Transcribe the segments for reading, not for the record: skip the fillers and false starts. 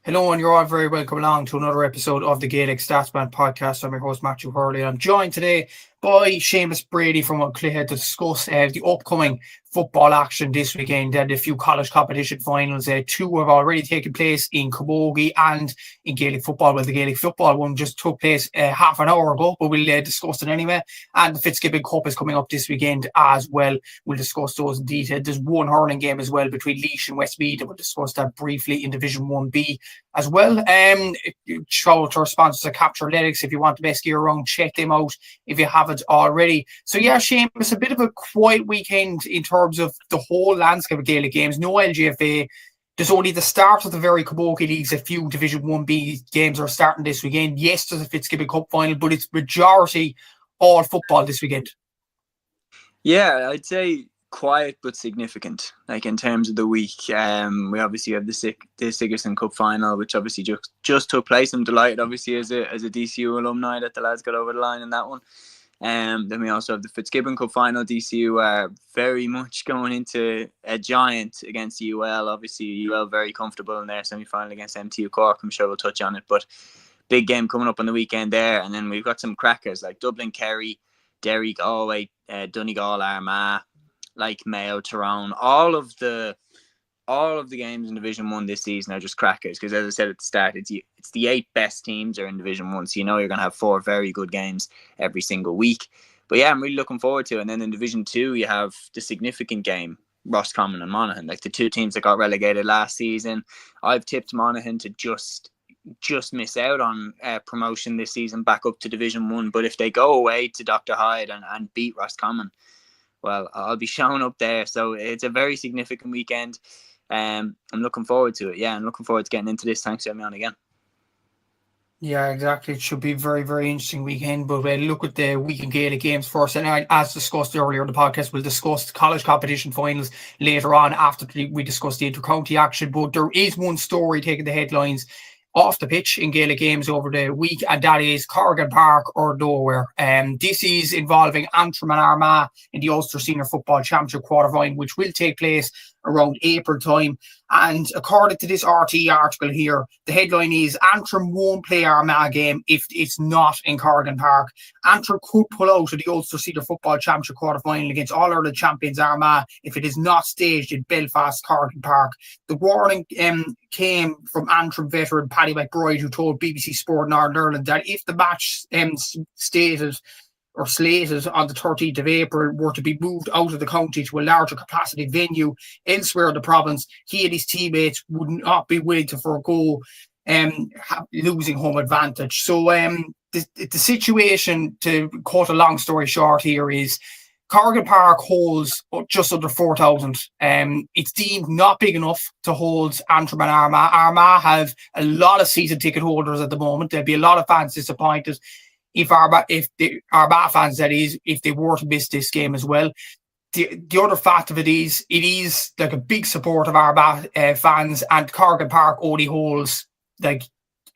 Hello, and you're all very welcome along to another episode of the Gaelic Statsman podcast. I'm your host, Matthew Hurley. I'm joined today by Seamus Brady from An Cluiche to discuss the upcoming football action this weekend and a few college competition finals. Two have already taken place in camogie and in Gaelic football. Well, the Gaelic football one just took place half an hour ago, but we'll discuss it anyway. And the Fitzgibbon Cup is coming up this weekend as well. We'll discuss those in detail. There's one hurling game as well between Laois and Westmeath, and we'll discuss that briefly in Division 1B as well. Shout out to our sponsors at Capture Athletics. If you want the best gear around, check them out if you haven't already. So yeah, Seamus, a bit of a quiet weekend in terms of the whole landscape of Gaelic games. No LGFA. There's only the start of the very camogie leagues. A few Division 1B games are starting this weekend. Yes, there's a Fitzgibbon Cup Final, but it's majority all football this weekend. Yeah, I'd say quiet but significant. Like in terms of the week, we obviously have the Sigerson Cup Final, which obviously just took place. I'm delighted, obviously, as a DCU alumni, that the lads got over the line in that one. Then we also have the Fitzgibbon Cup Final. DCU are very much going into a giant against UL. Obviously, UL very comfortable in their semi-final against MTU Cork. I'm sure we'll touch on it, but big game coming up on the weekend there. And then we've got some crackers like Dublin, Kerry, Derry, Galway, Donegal, Armagh, like Mayo, Tyrone. All of the games in Division 1 this season are just crackers, because as I said at the start, it's the 8 best teams are in Division 1, so you know you're going to have 4 very good games every single week. But yeah, I'm really looking forward to it. And then in Division 2, you have the significant game, Roscommon and Monaghan, like the two teams that got relegated last season. I've tipped Monaghan to just miss out on promotion this season back up to Division 1. But if they go away to Dr. Hyde and beat Roscommon, well, I'll be showing up there. So it's a very significant weekend. I'm looking forward to it. Yeah, I'm looking forward to getting into this. Thanks for having me on again. Yeah, exactly. It should be a very, very interesting weekend. But look at the weekend Gaelic games first. And as discussed earlier in the podcast, we'll discuss the college competition finals later on after we discuss the inter-county action. But there is one story taking the headlines off the pitch in Gaelic games over the week, and that is Corrigan Park or nowhere. This is involving Antrim and Armagh in the Ulster Senior Football Championship quarter-final, which will take place around April time. And according to this RT article here, the headline is Antrim won't play Armagh game if it's not in Corrigan Park. Antrim could pull out of the Ulster Senior Football Championship quarter-final against All-Ireland champions Armagh if it is not staged in Belfast Corrigan Park. The warning came from Antrim veteran Paddy McBride, who told BBC Sport Northern Ireland that if the match slated on the 13th of April were to be moved out of the county to a larger capacity venue elsewhere in the province, he and his teammates would not be willing to forego losing home advantage. So the situation, to cut a long story short here, is Corrigan Park holds just under 4,000. It's deemed not big enough to hold Antrim and Armagh. Armagh have a lot of season ticket holders at the moment. There'll be a lot of fans disappointed if the Armagh fans, that is, if they were to miss this game as well. The other fact of it is like a big support of Armagh fans, and Corrigan Park only holds like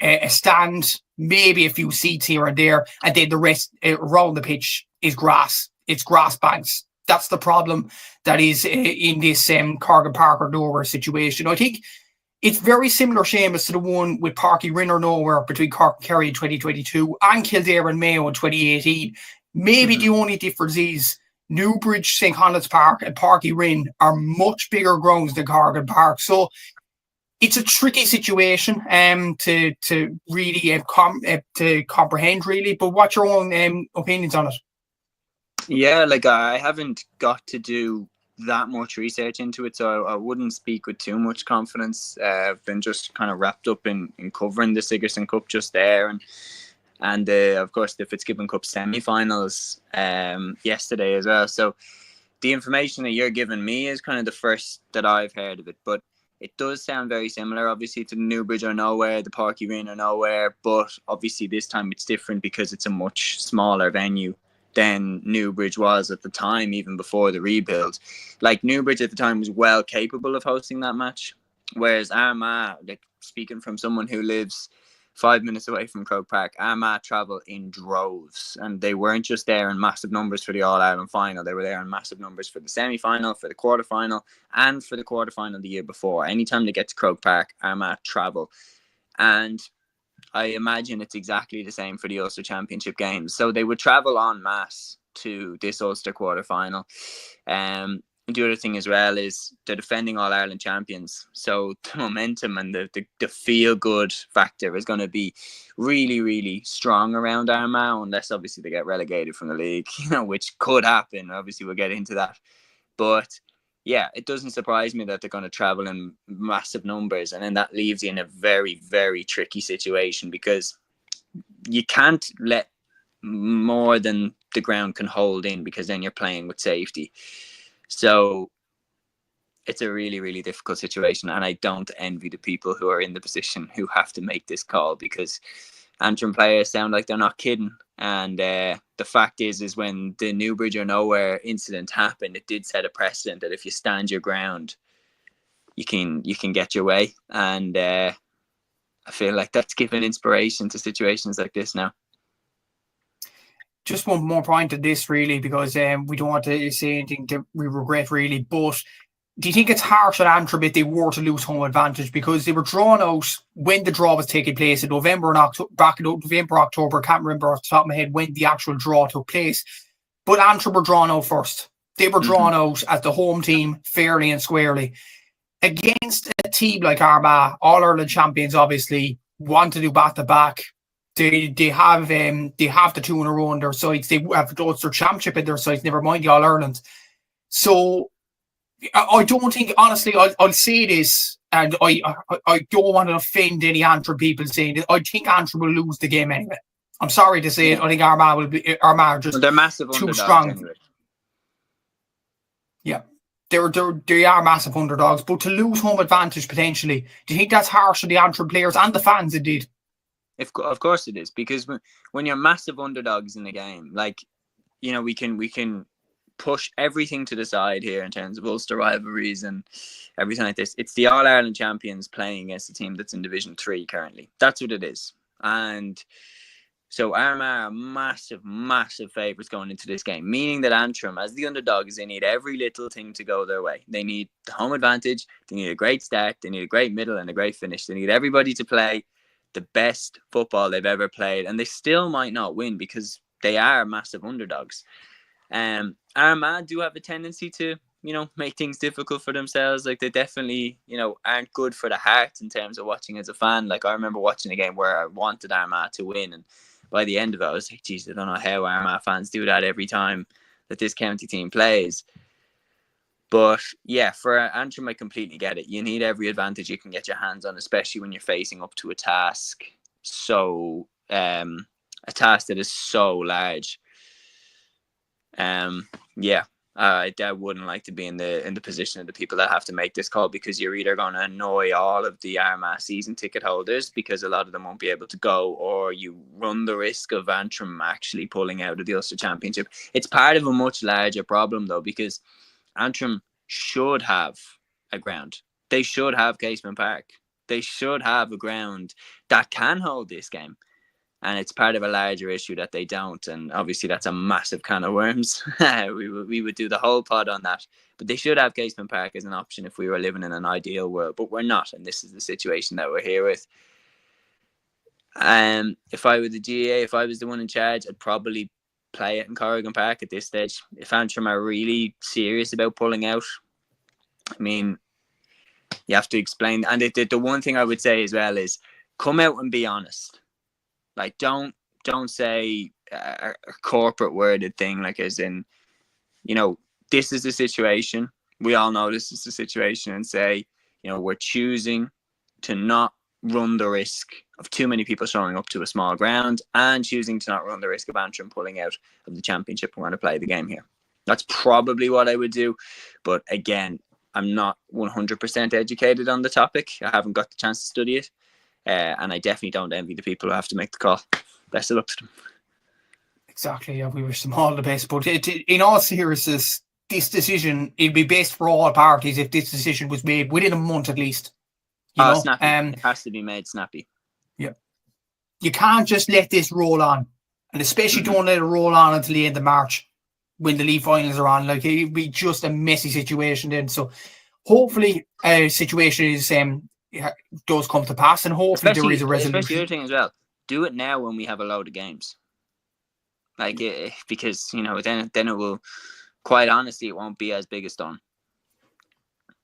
a stand, maybe a few seats here and there, and then the rest around the pitch is grass. It's grass banks. That's the problem that is in this Corrigan Park or nowhere situation. I think it's very similar, Seamus, to the one with Páirc Uí Rinn or nowhere between Cork and Kerry in 2022 and Kildare and Mayo in 2018. Maybe the only difference is Newbridge, St. Conleth's Park and Páirc Uí Rinn are much bigger grounds than Corrigan Park. So it's a tricky situation to really to comprehend, really. But what's your own opinions on it? Yeah, like I haven't got to do that much research into it, so I wouldn't speak with too much confidence. I've been just kind of wrapped up in covering the Sigerson Cup just there, and of course the Fitzgibbon Cup semi-finals yesterday as well. So the information that you're giving me is kind of the first that I've heard of it, but it does sound very similar, obviously, to the Newbridge or nowhere, the Páirc Uí Rinn or nowhere, but obviously this time it's different because it's a much smaller venue than Newbridge was at the time, even before the rebuild. Like Newbridge at the time was well capable of hosting that match, whereas Armagh, like speaking from someone who lives 5 minutes away from Croke Park, Armagh travel in droves, and they weren't just there in massive numbers for the All-Ireland final, they were there in massive numbers for the semi-final, for the quarter-final, and for the quarter-final the year before. Anytime they get to Croke Park, Armagh travel. And I imagine it's exactly the same for the Ulster Championship games. So they would travel en masse to this Ulster quarter-final. The other thing as well is they're defending All-Ireland champions. So the momentum and the feel-good factor is going to be really, really strong around Armagh, unless obviously they get relegated from the league, which could happen. Obviously, we'll get into that. But yeah, it doesn't surprise me that they're going to travel in massive numbers. And then that leaves you in a very, very tricky situation, because you can't let more than the ground can hold in, because then you're playing with safety. So it's a really, really difficult situation. And I don't envy the people who are in the position who have to make this call, because Antrim players sound like they're not kidding. And the fact is when the Newbridge or Nowhere incident happened, it did set a precedent that if you stand your ground, you can get your way. And I feel like that's given inspiration to situations like this now. Just one more point to this, really, because we don't want to say anything that we regret, really. But do you think it's harsh on Antrim if they were to lose home advantage, because they were drawn out when the draw was taking place in November and October, back in November, October? I can't remember off the top of my head when the actual draw took place. But Antrim were drawn out first. They were drawn out as the home team, fairly and squarely. Against a team like Armagh, All-Ireland champions, obviously, want to do back-to-back. They have the two in a row on their sides. They have the Ulster Championship in their sides, never mind the All-Ireland. So I don't think, honestly, I'll say this, and I don't want to offend any Antrim people saying it. I think Antrim will lose the game anyway. I'm sorry to say it. I think Armagh are just they're massive too strong. Anyway. Yeah, they are massive underdogs. But to lose home advantage potentially, do you think that's harsh on the Antrim players and the fans indeed? Of course it is, because when you're massive underdogs in the game, like, we can push everything to the side here in terms of Ulster rivalries and everything like this. It's the All-Ireland champions playing against a team that's in Division 3 currently. That's what it is. And so Armagh are massive, massive favourites going into this game, meaning that Antrim, as the underdogs, they need every little thing to go their way. They need the home advantage, they need a great start, they need a great middle and a great finish. They need everybody to play the best football they've ever played, and they still might not win because they are massive underdogs. Armagh do have a tendency to, make things difficult for themselves. Like, they definitely, aren't good for the heart in terms of watching as a fan. Like, I remember watching a game where I wanted Armagh to win, and by the end of it, I was like, geez, I don't know how Armagh fans do that every time that this county team plays. But yeah, for Antrim, I completely get it. You need every advantage you can get your hands on, especially when you're facing up to a task a task that is so large. I wouldn't like to be in the position of the people that have to make this call, because you're either going to annoy all of the Armagh season ticket holders, because a lot of them won't be able to go, or you run the risk of Antrim actually pulling out of the Ulster Championship. It's part of a much larger problem, though, because Antrim should have a ground. They should have Casement Park. They should have a ground that can hold this game. And it's part of a larger issue that they don't. And obviously that's a massive can of worms. we would do the whole pod on that. But they should have Casement Park as an option if we were living in an ideal world. But we're not. And this is the situation that we're here with. If I were the GA, if I was the one in charge, I'd probably play it in Corrigan Park at this stage. If Antrim are really serious about pulling out, I mean, you have to explain. And the one thing I would say as well is, come out and be honest. Like, don't say a corporate worded thing, like as in, this is the situation. We all know this is the situation, and say, we're choosing to not run the risk of too many people showing up to a small ground, and choosing to not run the risk of Antrim pulling out of the championship. We're going to play the game here. That's probably what I would do. But again, I'm not 100% educated on the topic. I haven't got the chance to study it. And I definitely don't envy the people who have to make the call. Best of luck to them. Exactly. Yeah, we wish them all the best. But in all seriousness, this decision, it'd be best for all parties if this decision was made within a month at least. Snappy. It has to be made snappy. Yeah. You can't just let this roll on. And especially don't let it roll on until the end of March, when the league finals are on. Like, it'd be just a messy situation then. So hopefully a situation is does come to pass, and hopefully there is a resolution. Especially the other thing as well. Do it now when we have a load of games. Because then it will, quite honestly, it won't be as big a stone.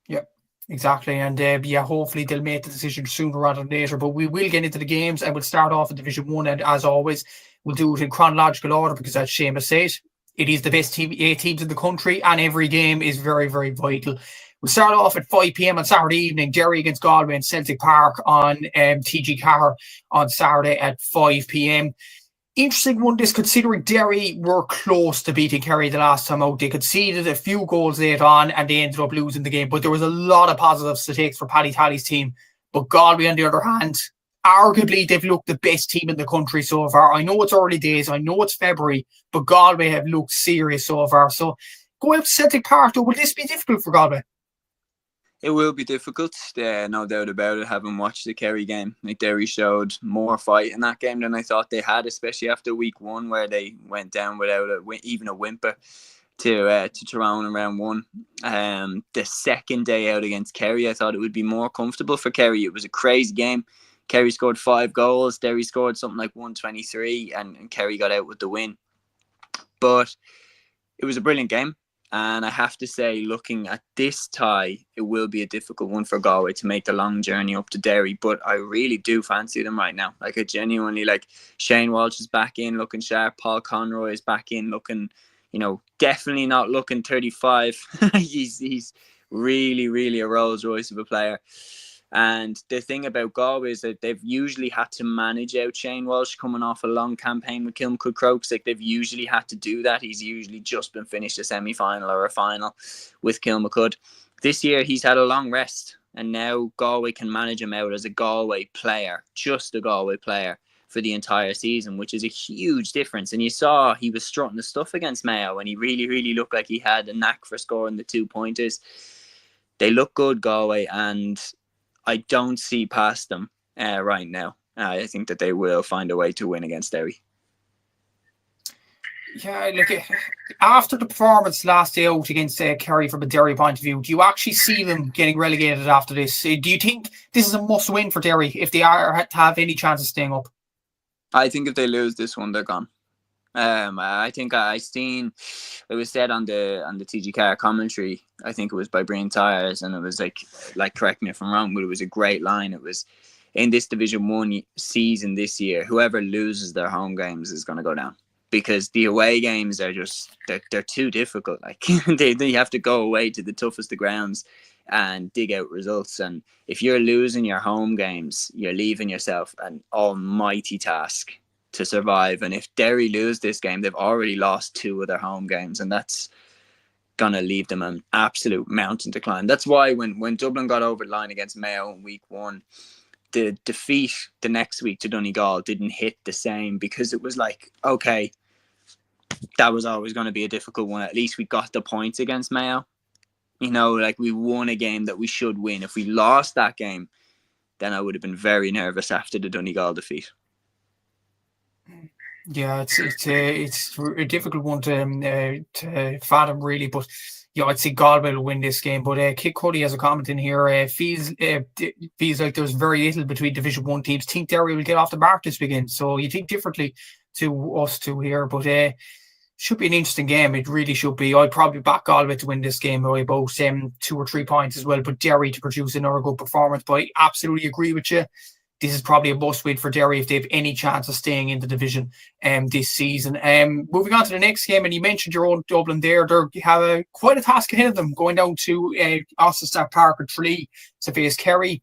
Yeah, exactly. And hopefully they'll make the decision sooner rather than later. But we will get into the games, and we'll start off in Division 1. And as always, we'll do it in chronological order because, as Seamus said, it is the best 8 teams in the country, and every game is very, very vital. We'll start off at 5 p.m. on Saturday evening, Derry against Galway in Celtic Park on TG Carr on Saturday at 5 p.m. Interesting one, this, considering Derry were close to beating Kerry the last time out. They conceded a few goals late on and they ended up losing the game. But there was a lot of positives to take for Paddy Tally's team. But Galway, on the other hand, arguably they've looked the best team in the country so far. I know it's early days, I know it's February, but Galway have looked serious so far. So going up to Celtic Park, though, will this be difficult for Galway? It will be difficult, no doubt about it. Having watched the Kerry game, Derry showed more fight in that game than I thought they had, especially after week 1, where they went down without even a whimper to Tyrone in round 1. The second day out against Kerry, I thought it would be more comfortable for Kerry. It was a crazy game. Kerry scored 5 goals. Derry scored something like 123, and Kerry got out with the win. But it was a brilliant game. And I have to say, looking at this tie, it will be a difficult one for Galway to make the long journey up to Derry. But I really do fancy them right now. I genuinely, Shane Walsh is back in looking sharp. Paul Conroy is back in looking, definitely not looking 35. He's really, really a Rolls Royce of a player. And the thing about Galway is that they've usually had to manage out Shane Walsh coming off a long campaign with Kilmacud Crokes. They've usually had to do that. He's usually just been finished a semi-final or a final with Kilmacud. This year he's had a long rest, and now Galway can manage him out as a Galway player, just a Galway player for the entire season, which is a huge difference. And you saw he was strutting the stuff against Mayo, and he really, really looked like he had a knack for scoring the 2-pointers. They look good, Galway, and I don't see past them right now. I think that they will find a way to win against Derry. Yeah, after the performance last day out against Kerry from a Derry point of view, do you actually see them getting relegated after this? Do you think this is a must-win for Derry if they are to have any chance of staying up? I think if they lose this one, they're gone. I think I seen it was said on the TG Carr commentary. I think it was by Brian Tyres, and it was like correct me if I'm wrong, but it was a great line. It was, in this Division 1 season this year, whoever loses their home games is going to go down, because the away games are just they're too difficult. They have to go away to the toughest of grounds and dig out results. And if you're losing your home games, you're leaving yourself an almighty task to survive. And if Derry lose this game, they've already lost 2 of their home games, and that's gonna leave them an absolute mountain to climb. That's why when Dublin got over the line against Mayo in week 1, the defeat the next week to Donegal didn't hit the same, because it was like, okay, that was always going to be a difficult one. At least we got the points against Mayo. We won a game that we should win. If we lost that game, then I would have been very nervous after the Donegal defeat. Yeah, it's a difficult one to fathom, really. But I'd say Galway will win this game. But Kit Cuddy has a comment in here. Feels like there's very little between Division 1 teams. Think Derry will get off the mark this weekend. So you think differently to us two here. But should be an interesting game. It really should be. I'd probably back Galway to win this game by about 2 or 3 points as well. But Derry to produce another good performance. But I absolutely agree with you. This is probably a must-win for Derry if they have any chance of staying in the division this season. Moving on to the next game, and you mentioned your own Dublin there. They have quite a task ahead of them, going down to Austin Park or Tralee to face Kerry.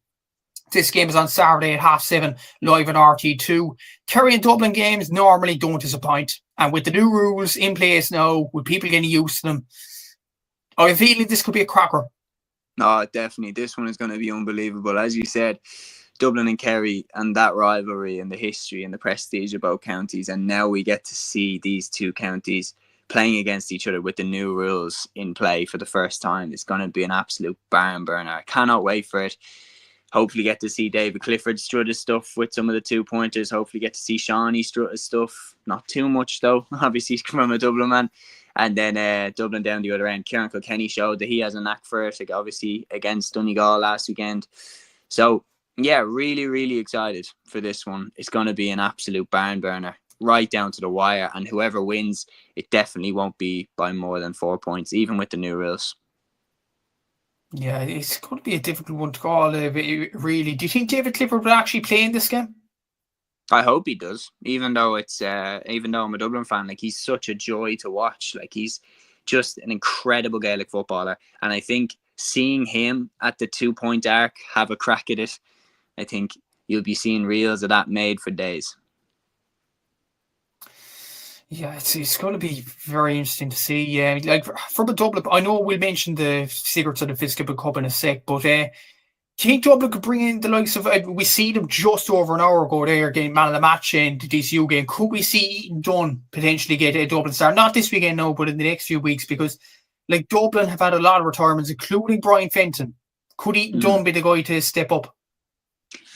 This game is on Saturday at 7:30, live on RT2. Kerry and Dublin games normally don't disappoint. And with the new rules in place now, with people getting used to them, I have a feeling this could be a cracker. No, definitely. This one is going to be unbelievable. As you said, Dublin and Kerry, and that rivalry and the history and the prestige of both counties, and now we get to see these two counties playing against each other with the new rules in play for the first time. It's going to be an absolute barn burner. I cannot wait for it. Hopefully get to see David Clifford strut his stuff with some of the 2-pointers. Hopefully get to see Shawnee strut his stuff. Not too much though, obviously from a Dublin man. And then Dublin down the other end. Kieran Kilkenny showed that he has a knack for it, obviously against Donegal last weekend. So Yeah, really, really excited for this one. It's going to be an absolute barn burner, right down to the wire. And whoever wins, it definitely won't be by more than 4 points, even with the new rules. Yeah, it's going to be a difficult one to call. Really, do you think David Clifford will actually play in this game? I hope he does, even though I'm a Dublin fan. Like, he's such a joy to watch. Like, he's just an incredible Gaelic footballer, and I think seeing him at the 2 point arc have a crack at it, I think you'll be seeing reels of that made for days. Yeah, it's going to be very interesting to see. Yeah, like from a Dublin, I know we'll mention the Sigerson and Fitzgibbon Cup in a sec, but do you think Dublin could bring in the likes of? We see them just over an hour ago there getting man of the match in the DCU game. Could we see Eton Dunn potentially get a Dublin star? Not this weekend, no, but in the next few weeks, because like Dublin have had a lot of retirements, including Brian Fenton. Could Eton Dunn be the guy to step up?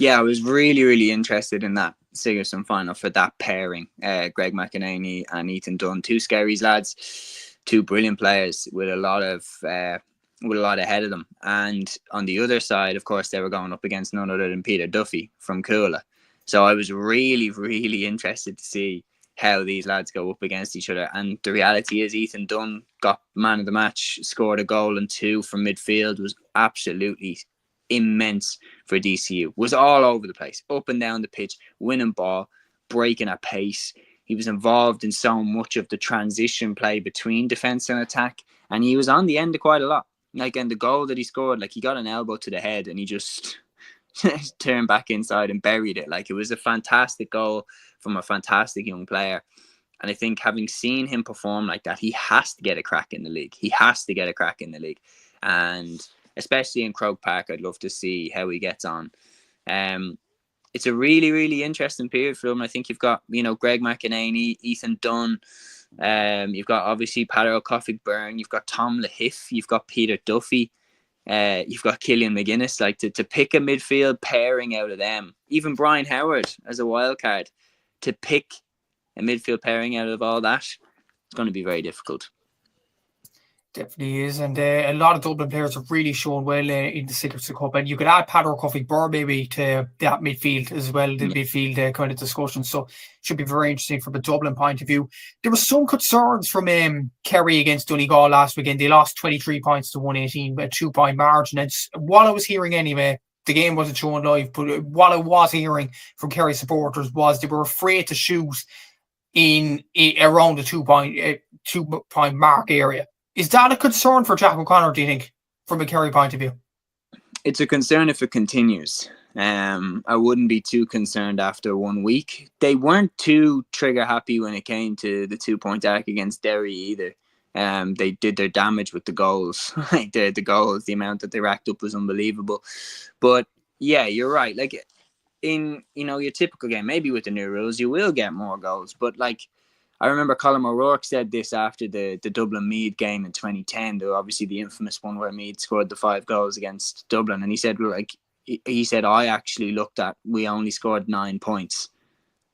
Yeah, I was really, really interested in that Sigerson final for that pairing. Greg McEnany and Ethan Dunn, two Skerries lads, two brilliant players with a lot ahead of them. And on the other side, of course, they were going up against none other than Peter Duffy from Coola. So I was really, really interested to see how these lads go up against each other. And the reality is Ethan Dunn got man of the match, scored a goal and two from midfield, was absolutely immense for DCU. Was all over the place, up and down the pitch, winning ball, breaking at pace. He was involved in so much of the transition play between defence and attack, and he was on the end of quite a lot. Like, in the goal that he scored, like, he got an elbow to the head and he just turned back inside and buried it. Like, it was a fantastic goal from a fantastic young player. And I think having seen him perform like that, he has to get a crack in the league. And especially in Croke Park, I'd love to see how he gets on. It's a really, really interesting period for him. I think you've got, Greg McEnany, Ethan Dunn. You've got obviously Paddy O'Coffey-Byrne. You've got Tom Lahiff. You've got Peter Duffy. You've got Killian McGuinness. Like, to pick a midfield pairing out of them. Even Brian Howard as a wild card. To pick a midfield pairing out of all that, it's going to be very difficult. Definitely is, and a lot of Dublin players have really shown well in the Sigerson Cup, and you could add Paddy O'Coffey-Byrne maybe to that midfield as well, the midfield kind of discussion. So it should be very interesting from a Dublin point of view. There were some concerns from Kerry against Donegal last weekend. They lost 23 points to 118, a 2-point margin. And what I was hearing anyway, the game wasn't shown live, but what I was hearing from Kerry supporters was they were afraid to shoot in around the 2-point mark area. Is that a concern for Jack O'Connor, do you think, from a Kerry point of view? It's a concern if it continues. I wouldn't be too concerned after 1 week. They weren't too trigger happy when it came to the 2-point arc against Derry either. They did their damage with the goals. Like, the goals, the amount that they racked up was unbelievable. But yeah, you're right. Like, in your typical game, maybe with the new rules, you will get more goals. But like, I remember Colin O'Rourke said this after the Dublin Meath game in 2010, though obviously the infamous one where Meath scored the 5 goals against Dublin. And he said, I actually looked at, we only scored 9 points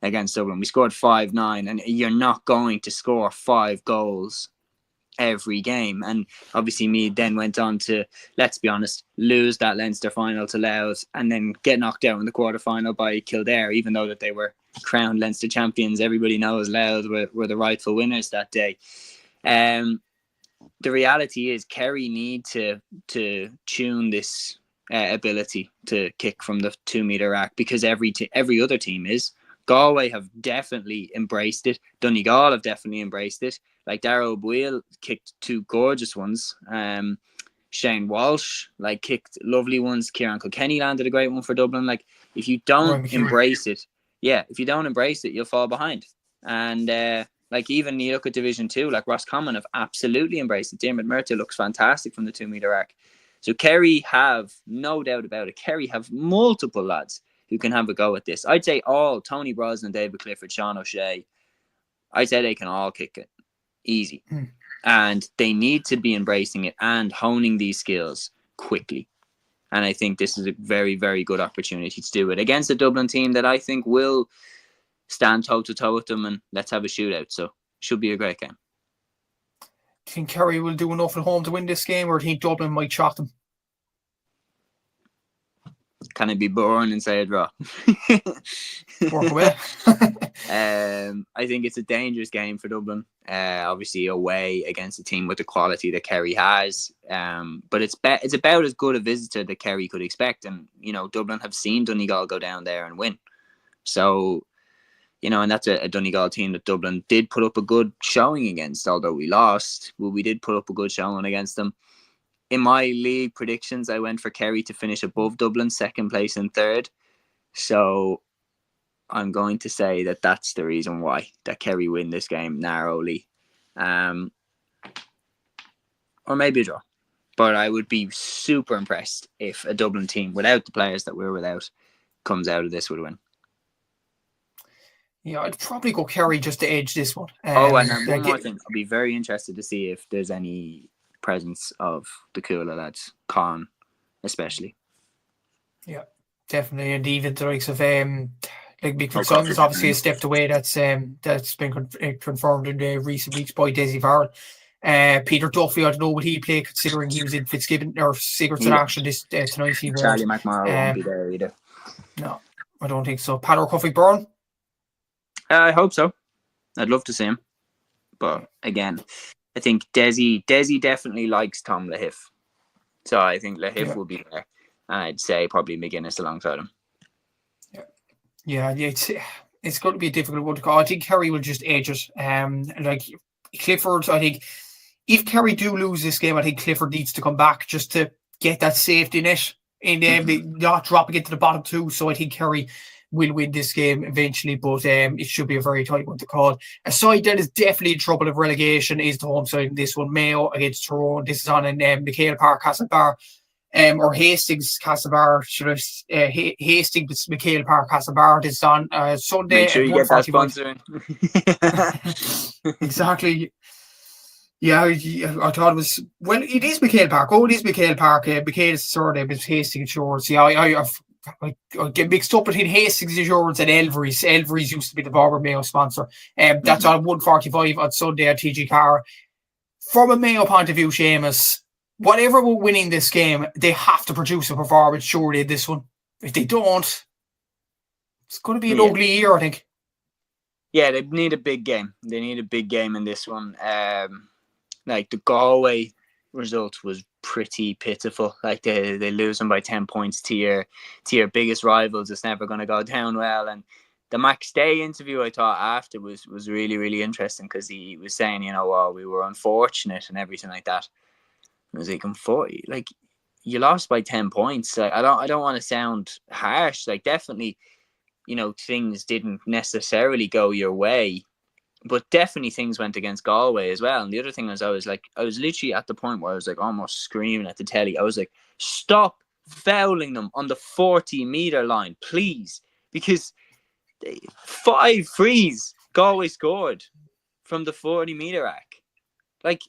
against Dublin. We scored 5-9, and you're not going to score 5 goals every game. And obviously Meath then went on to, let's be honest, lose that Leinster final to Laois and then get knocked out in the quarterfinal by Kildare, even though that they were crowned Leinster champions. Everybody knows Laois were the rightful winners that day. The reality is Kerry need to tune this ability to kick from the 2-metre arc, because every other team is. Galway have definitely embraced it. Donegal have definitely embraced it. Like, Darragh O'Boyle kicked 2 gorgeous ones. Shane Walsh kicked lovely ones. Kieran Kilkenny landed a great one for Dublin. Like, if you don't embrace it, you'll fall behind. And even you look at Division 2, like Roscommon have absolutely embraced it. Dermot Murtagh looks fantastic from the 2-metre arc. So Kerry have, no doubt about it, Kerry have multiple lads who can have a go at this. I'd say all, Tony Brosnan, David Clifford, Sean O'Shea, I'd say they can all kick it easy. And they need to be embracing it and honing these skills quickly. And I think this is a very, very good opportunity to do it against a Dublin team that I think will stand toe-to-toe with them, and let's have a shootout. So should be a great game. Do you think Kerry will do enough at home to win this game, or do you think Dublin might shock them? Can I be boring and say a draw? Work away. I think it's a dangerous game for Dublin. Obviously away against a team with the quality that Kerry has. But it's about as good a visitor that Kerry could expect. And, Dublin have seen Donegal go down there and win. So, and that's a Donegal team that Dublin did put up a good showing against, although we lost. Well, we did put up a good showing against them. In my league predictions, I went for Kerry to finish above Dublin, second place and third. So I'm going to say that that's the reason why, that Kerry win this game narrowly. Or maybe a draw. But I would be super impressed if a Dublin team, without the players that we're without, comes out of this with a win. Yeah, I'd probably go Kerry just to edge this one. And one more thing. I'll be very interested to see if there's any presence of the cooler lads, Con especially. Yeah, definitely. And even the likes of Big Fitzgibbon is obviously a step away. That's been confirmed in the recent weeks by Desi Varn. Peter Duffy, I don't know what he play, considering he was in Fitzgibbon or Sigerson action this tonight. Charlie McMorrow won't be there either. No, I don't think so. Padder Coffey-Byrne? I hope so. I'd love to see him. But again, I think Desi definitely likes Tom Lahif. So I think Lahif will be there. And I'd say probably McGuinness alongside him. Yeah, it's going to be a difficult one to call. I think Kerry will just edge it. Like Clifford, I think if Kerry do lose this game, I think Clifford needs to come back just to get that safety net and not dropping it to the bottom two. So I think Kerry will win this game eventually, but it should be a very tight one to call. A side that is definitely in trouble of relegation is the home side in this one, Mayo against Tyrone. This is on in McHale Park, Castlebar. Or Hastings, Castlebar, Hastings, McHale Park, Castlebar. This is on Sunday. Make sure you get that sponsor. Exactly. Yeah, I thought it was, well, it is McHale Park. Oh, it is McHale Park. McHale is the surname, it's Hastings Insurance. Yeah, I get mixed up between Hastings Insurance and Elvery's. Elvery's used to be the former Mayo sponsor. That's on 1:45 on Sunday at TG Car. From a Mayo point of view, Seamus, whatever we're winning this game, they have to produce a performance, surely, this one. If they don't, it's going to be an ugly year, I think. Yeah, they need a big game. They need a big game in this one. Like the Galway result was pretty pitiful. Like they lose them by 10 points to your biggest rivals. It's never going to go down well. And the Max Day interview I thought after was really, really interesting, because he was saying, we were unfortunate and everything like that. I was like, you lost by 10 points. Like, I don't want to sound harsh. Like, definitely, things didn't necessarily go your way, but definitely things went against Galway as well. And the other thing was, I was literally at the point where I was like almost screaming at the telly. I was like, stop fouling them on the 40-meter line, please, because 5 frees Galway scored from the 40-meter arc. Like,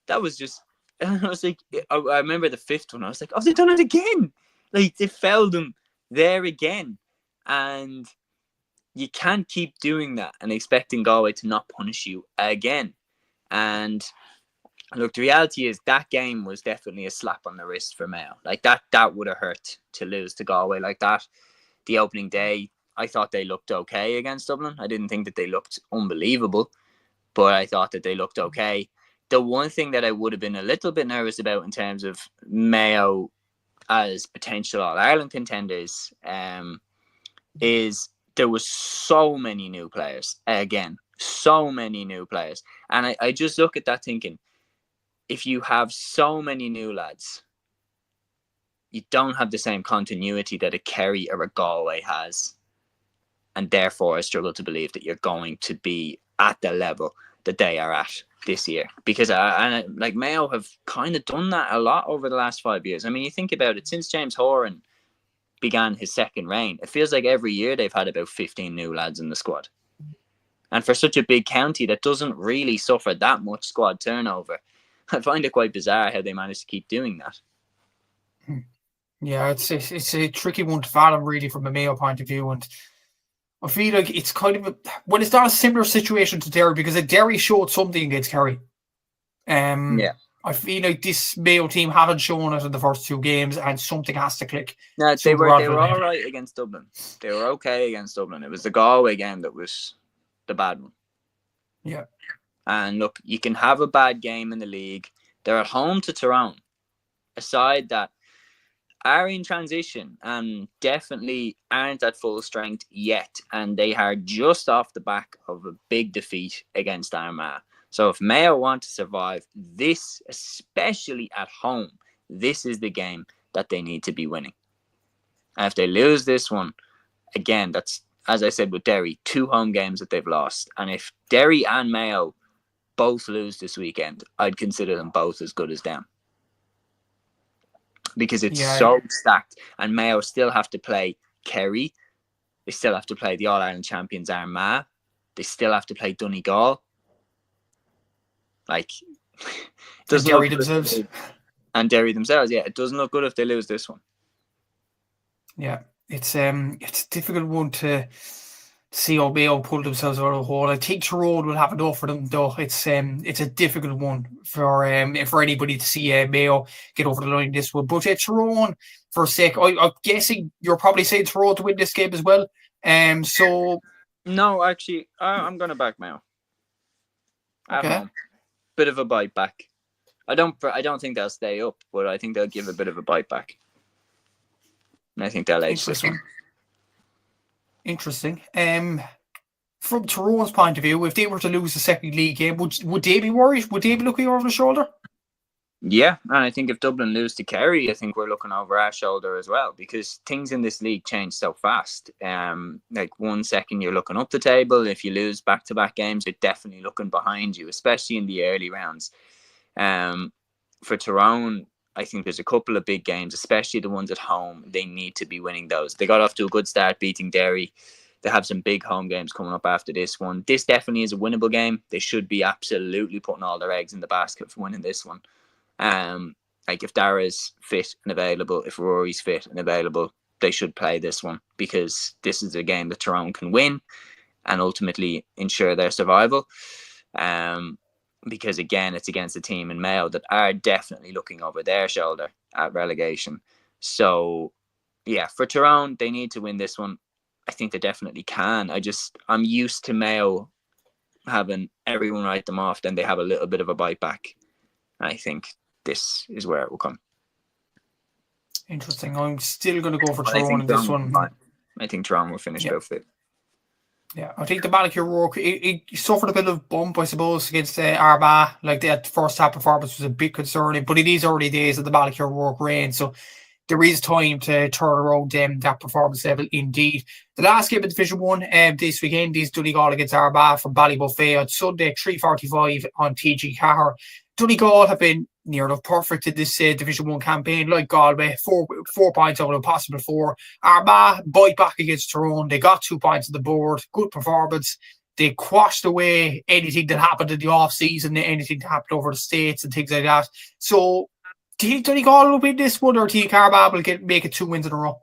that was just. And I was like, I remember the 5th one. I was like, oh, they've done it again. Like, they fouled them there again. And you can't keep doing that and expecting Galway to not punish you again. And look, the reality is that game was definitely a slap on the wrist for Mayo. Like, that would have hurt to lose to Galway like that. The opening day, I thought they looked okay against Dublin. I didn't think that they looked unbelievable, but I thought that they looked okay. The one thing that I would have been a little bit nervous about in terms of Mayo as potential All-Ireland contenders is there was so many new players. Again, so many new players. And I just look at that thinking, if you have so many new lads, you don't have the same continuity that a Kerry or a Galway has. And therefore, I struggle to believe that you're going to be at the level that they are at this year, because like Mayo have kind of done that a lot over the last 5 years. I mean, you think about it, since James Horan began his second reign, it feels like every year they've had about 15 new lads in the squad. And for such a big county that doesn't really suffer that much squad turnover, I find it quite bizarre how they managed to keep doing that. Yeah, it's a tricky one to fathom, really, from a Mayo point of view. And I feel like it's kind of well, it's not a similar situation to Derry, because Derry showed something against Kerry. Yeah. I feel like this Mayo team haven't shown it in the first 2 games, and something has to click. No, they were rather all right against Dublin. They were okay against Dublin. It was the Galway game that was the bad one. Yeah. And look, you can have a bad game in the league. They're at home to Tyrone, a side that are in transition and definitely aren't at full strength yet. And they are just off the back of a big defeat against Armagh. So if Mayo want to survive this, especially at home, this is the game that they need to be winning. And if they lose this one, again, that's, as I said with Derry, 2 home games that they've lost. And if Derry and Mayo both lose this weekend, I'd consider them both as good as them. Because it's so stacked. And Mayo still have to play Kerry. They still have to play the All-Ireland champions Armagh. They still have to play Donegal. Like, and Derry themselves. And Derry themselves, yeah. It doesn't look good if they lose this one. Yeah, it's a difficult one to see how Mayo pull themselves out of the hole. I think Tyrone will have enough for them, though. It's a difficult one for anybody to see Mayo get over the line this one. But Tyrone, for a sec, I'm guessing you're probably saying Tyrone to win this game as well. So no, actually, I'm going to back Mayo. Okay. Bit of a bite back. I don't think they'll stay up, but I think they'll give a bit of a bite back. And I think they'll edge this one. Interesting. From Tyrone's point of view, if they were to lose the second league game, would they be worried? Would they be looking over the shoulder? Yeah, and I think if Dublin lose to Kerry, I think we're looking over our shoulder as well, because things in this league change so fast. Like 1 second you're looking up the table. If you lose back-to-back games, you're definitely looking behind you, especially in the early rounds. For Tyrone, I think there's a couple of big games, especially the ones at home. They need to be winning those. They got off to a good start beating Derry. They have some big home games coming up after this one. This definitely is a winnable game. They should be absolutely putting all their eggs in the basket for winning this one. Like if Dara's fit and available, if Rory's fit and available, they should play this one, because this is a game that Tyrone can win and ultimately ensure their survival. Because again, it's against a team in Mayo that are definitely looking over their shoulder at relegation. So yeah, for Tyrone, they need to win this one. I think they definitely can. I'm used to Mayo having everyone write them off, then they have a little bit of a bite back. I think this is where it will come. Interesting. I'm still going to go for Tyrone in this one. I think Tyrone will finish both it. Yeah, I think the Malachy Rourke, it suffered a bit of bump, I suppose, against Armagh. Like that first half performance was a bit concerning, but it is early days of the Malachy Rourke reign, so there is time to turn around that performance level indeed. The last game of Division 1 this weekend is Donegal against Armagh from Ballybuffet on Sunday, 3:45 on TG Cahir. Donegal have been near enough perfect in this Division 1 campaign, like Galway, four points out of a possible 4. Armagh bite back against Tyrone. They got 2 points on the board. Good performance. They quashed away anything that happened in the off-season, anything that happened over the States and things like that. So, do you think Donegal will win this one, or do you think Armagh will make it 2 wins in a row?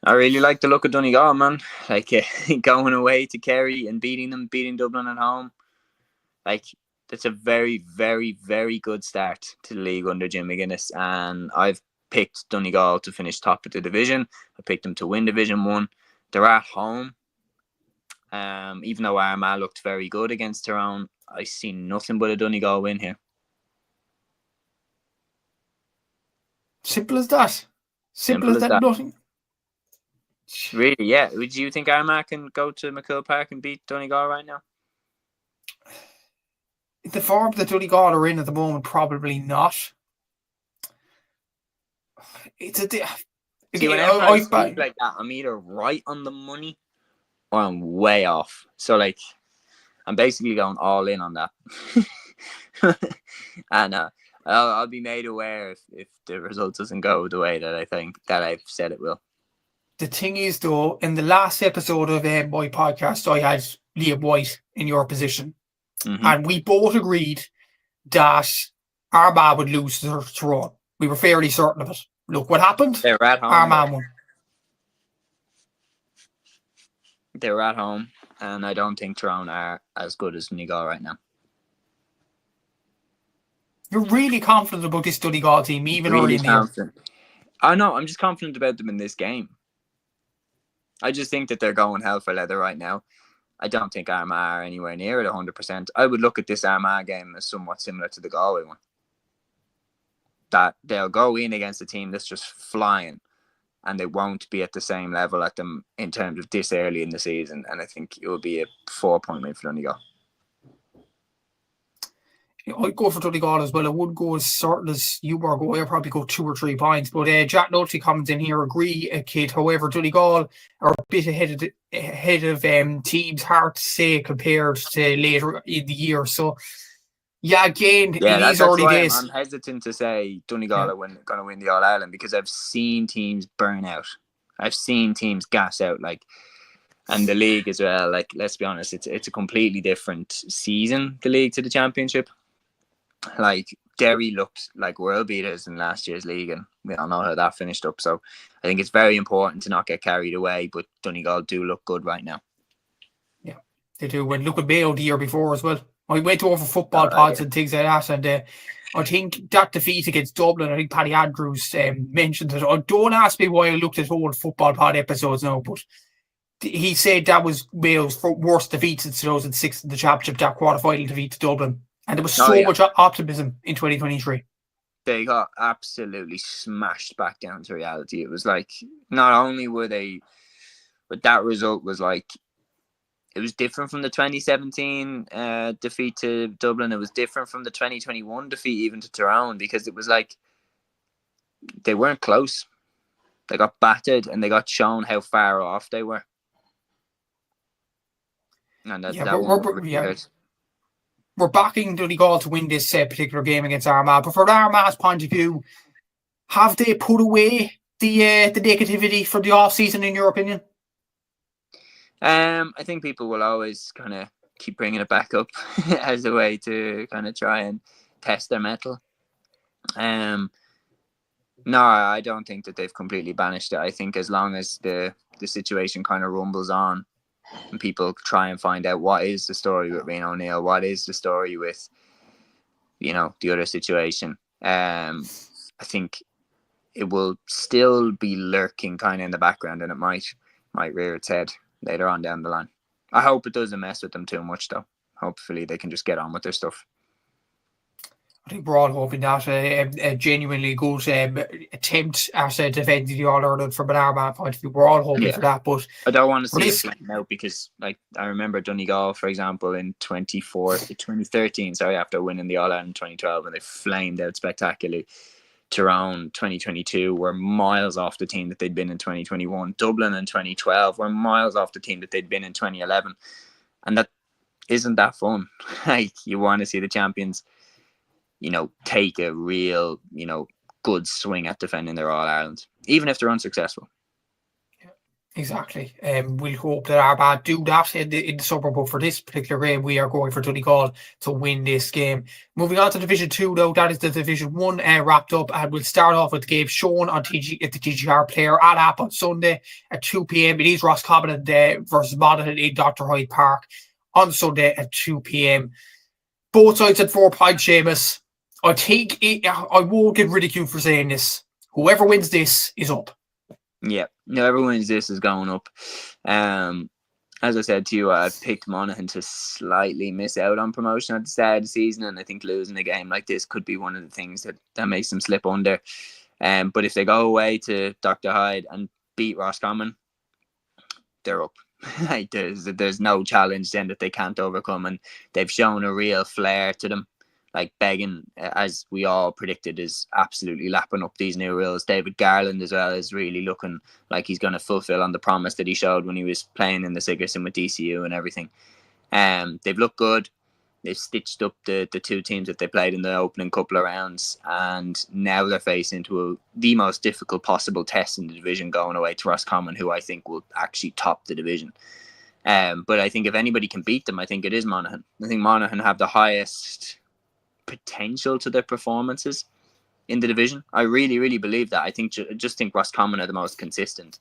I really like the look of Donegal, man. Like going away to Kerry and beating Dublin at home. Like, it's a very, very, very good start to the league under Jim McGuinness, and I've picked Donegal to finish top of the division. I picked them to win Division 1. They're at home. Even though Armagh looked very good against Tyrone, I see nothing but a Donegal win here. Simple as that. Simple as that. Nothing. Really, yeah. Would you think Armagh can go to McCool Park and beat Donegal right now? The form that Donegal are in at the moment, probably not. It's a... See, whenever I speak like that, I'm either right on the money or I'm way off. So, like, I'm basically going all in on that. And I'll be made aware if the result doesn't go the way that I think that I've said it will. The thing is, though, in the last episode of my podcast, I had Liam White in your position. Mm-hmm. And we both agreed that Armagh would lose to Tyrone. We were fairly certain of it. Look what happened. They were at home. Armagh won. They were at home, and I don't think Tyrone are as good as Donegal right now. You're really confident about this Donegal team, even early Really in the year. confident. I know, I'm just confident about them in this game. I just think that they're going hell for leather right now. I don't think Armagh are anywhere near it 100%. I would look at this Armagh game as somewhat similar to the Galway one. That they'll go in against a team that's just flying, and they won't be at the same level at them in terms of this early in the season. And I think it will be a 4-point win for Donegal. I'd go for Donegal as well. I wouldn't go as certain as you were going. I'd probably go 2 or 3 points. But Jack Nolte comments in here agree, Kate. However, Donegal are a bit ahead of teams, hard to say compared to later in the year. So, yeah, again, in these early days. I'm hesitant to say Donegal are going to win the All-Ireland because I've seen teams burn out. I've seen teams gas out, and the league as well. Let's be honest, it's a completely different season, the league to the championship. Derry looked like world beaters in last year's league, and we all know how that finished up. So I think it's very important to not get carried away, but Donegal do look good right now. Yeah, they do. And look at Mayo the year before as well. I went over football pods and things like that, and I think that defeat against Dublin, I think Paddy Andrews mentioned it. Don't ask me why I looked at old football pod episodes now, but he said that was Mayo's worst defeat since 2006 in the championship, that quarter-final defeat to Dublin. And there was so much optimism in 2023. They got absolutely smashed back down to reality. It was not only were they, but that result was it was different from the 2017 defeat to Dublin. It was different from the 2021 defeat even to Tyrone, because it was they weren't close. They got battered and they got shown how far off they were. And we're backing Donegal to win this particular game against Armagh. But from Armagh's point of view, have they put away the negativity from the off-season, in your opinion? I think people will always kind of keep bringing it back up as a way to kind of try and test their mettle. No, I don't think that they've completely banished it. I think as long as the situation kind of rumbles on, and people try and find out what is the story with Rian O'Neill, what is the story with, the other situation. I think it will still be lurking kind of in the background, and it might rear its head later on down the line. I hope it doesn't mess with them too much, though. Hopefully they can just get on with their stuff. I think we're all hoping that a genuinely good attempt at defending the All-Ireland from an Armagh point of view. We're all hoping for that, but I don't want to see it flame out, because I remember Donegal, for example, in 2013, after winning the All-Ireland in 2012, and they flamed out spectacularly. Tyrone 2022 were miles off the team that they'd been in 2021. Dublin in 2012 were miles off the team that they'd been in 2011. And that isn't that fun. You want to see the champions take a real, good swing at defending their All-Ireland, even if they're unsuccessful. Yeah, exactly. We'll hope that Armagh do that in the summer, but for this particular game, we are going for Donegal to win this game. Moving on to Division 2, though, that is the Division 1 wrapped up, and we'll start off with the game shown on the TGR Player at App on Sunday at 2 p.m. It is Roscommon versus Monaghan in Dr. Hyde Park on Sunday at 2 p.m. Both sides at 4 points, Seamus. I think I won't get ridiculed for saying this. Whoever wins this is up. Yeah, whoever wins this is going up. As I said to you, I picked Monaghan to slightly miss out on promotion at the start of the season, and I think losing a game like this could be one of the things that makes them slip under. But if they go away to Dr. Hyde and beat Roscommon, they're up. There's no challenge then that they can't overcome, and they've shown a real flair to them. Beggan, as we all predicted, is absolutely lapping up these new rules. David Garland as well is really looking like he's going to fulfill on the promise that he showed when he was playing in the Sigerson with DCU and everything. They've looked good. They've stitched up the two teams that they played in the opening couple of rounds, and now they're facing into the most difficult possible test in the division, going away to Roscommon, who I think will actually top the division. But I think if anybody can beat them, I think it is Monaghan. I think Monaghan have the highest potential to their performances in the division. I really, really believe that. I just think Roscommon are the most consistent,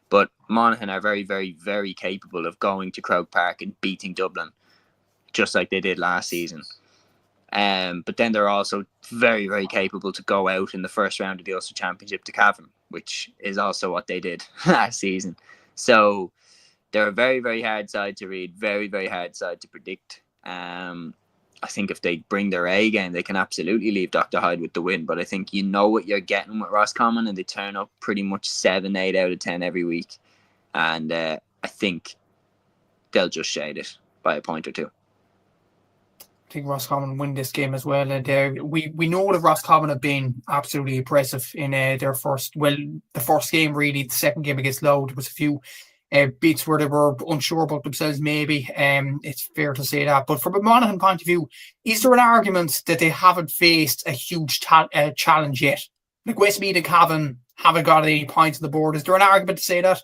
but Monaghan are very, very, very capable of going to Croke Park and beating Dublin, just like they did last season. But then they're also very, very capable to go out in the first round of the Ulster Championship to Cavan, which is also what they did last season. So they're a very, very hard side to read, very, very hard side to predict. I think if they bring their A game, they can absolutely leave Dr. Hyde with the win. But I think you know what you're getting with Roscommon, and they turn up pretty much 7, 8 out of 10 every week. And I think they'll just shade it by a point or two. I think Roscommon win this game as well. And we know that Roscommon have been absolutely impressive in their first game really. The second game against Louth, there was a few bits where they were unsure about themselves maybe. It's fair to say that. But from a Monaghan point of view, is there an argument that they haven't faced a huge challenge yet? Like Westmeath and Cavan haven't got any points on the board. Is there an argument to say that?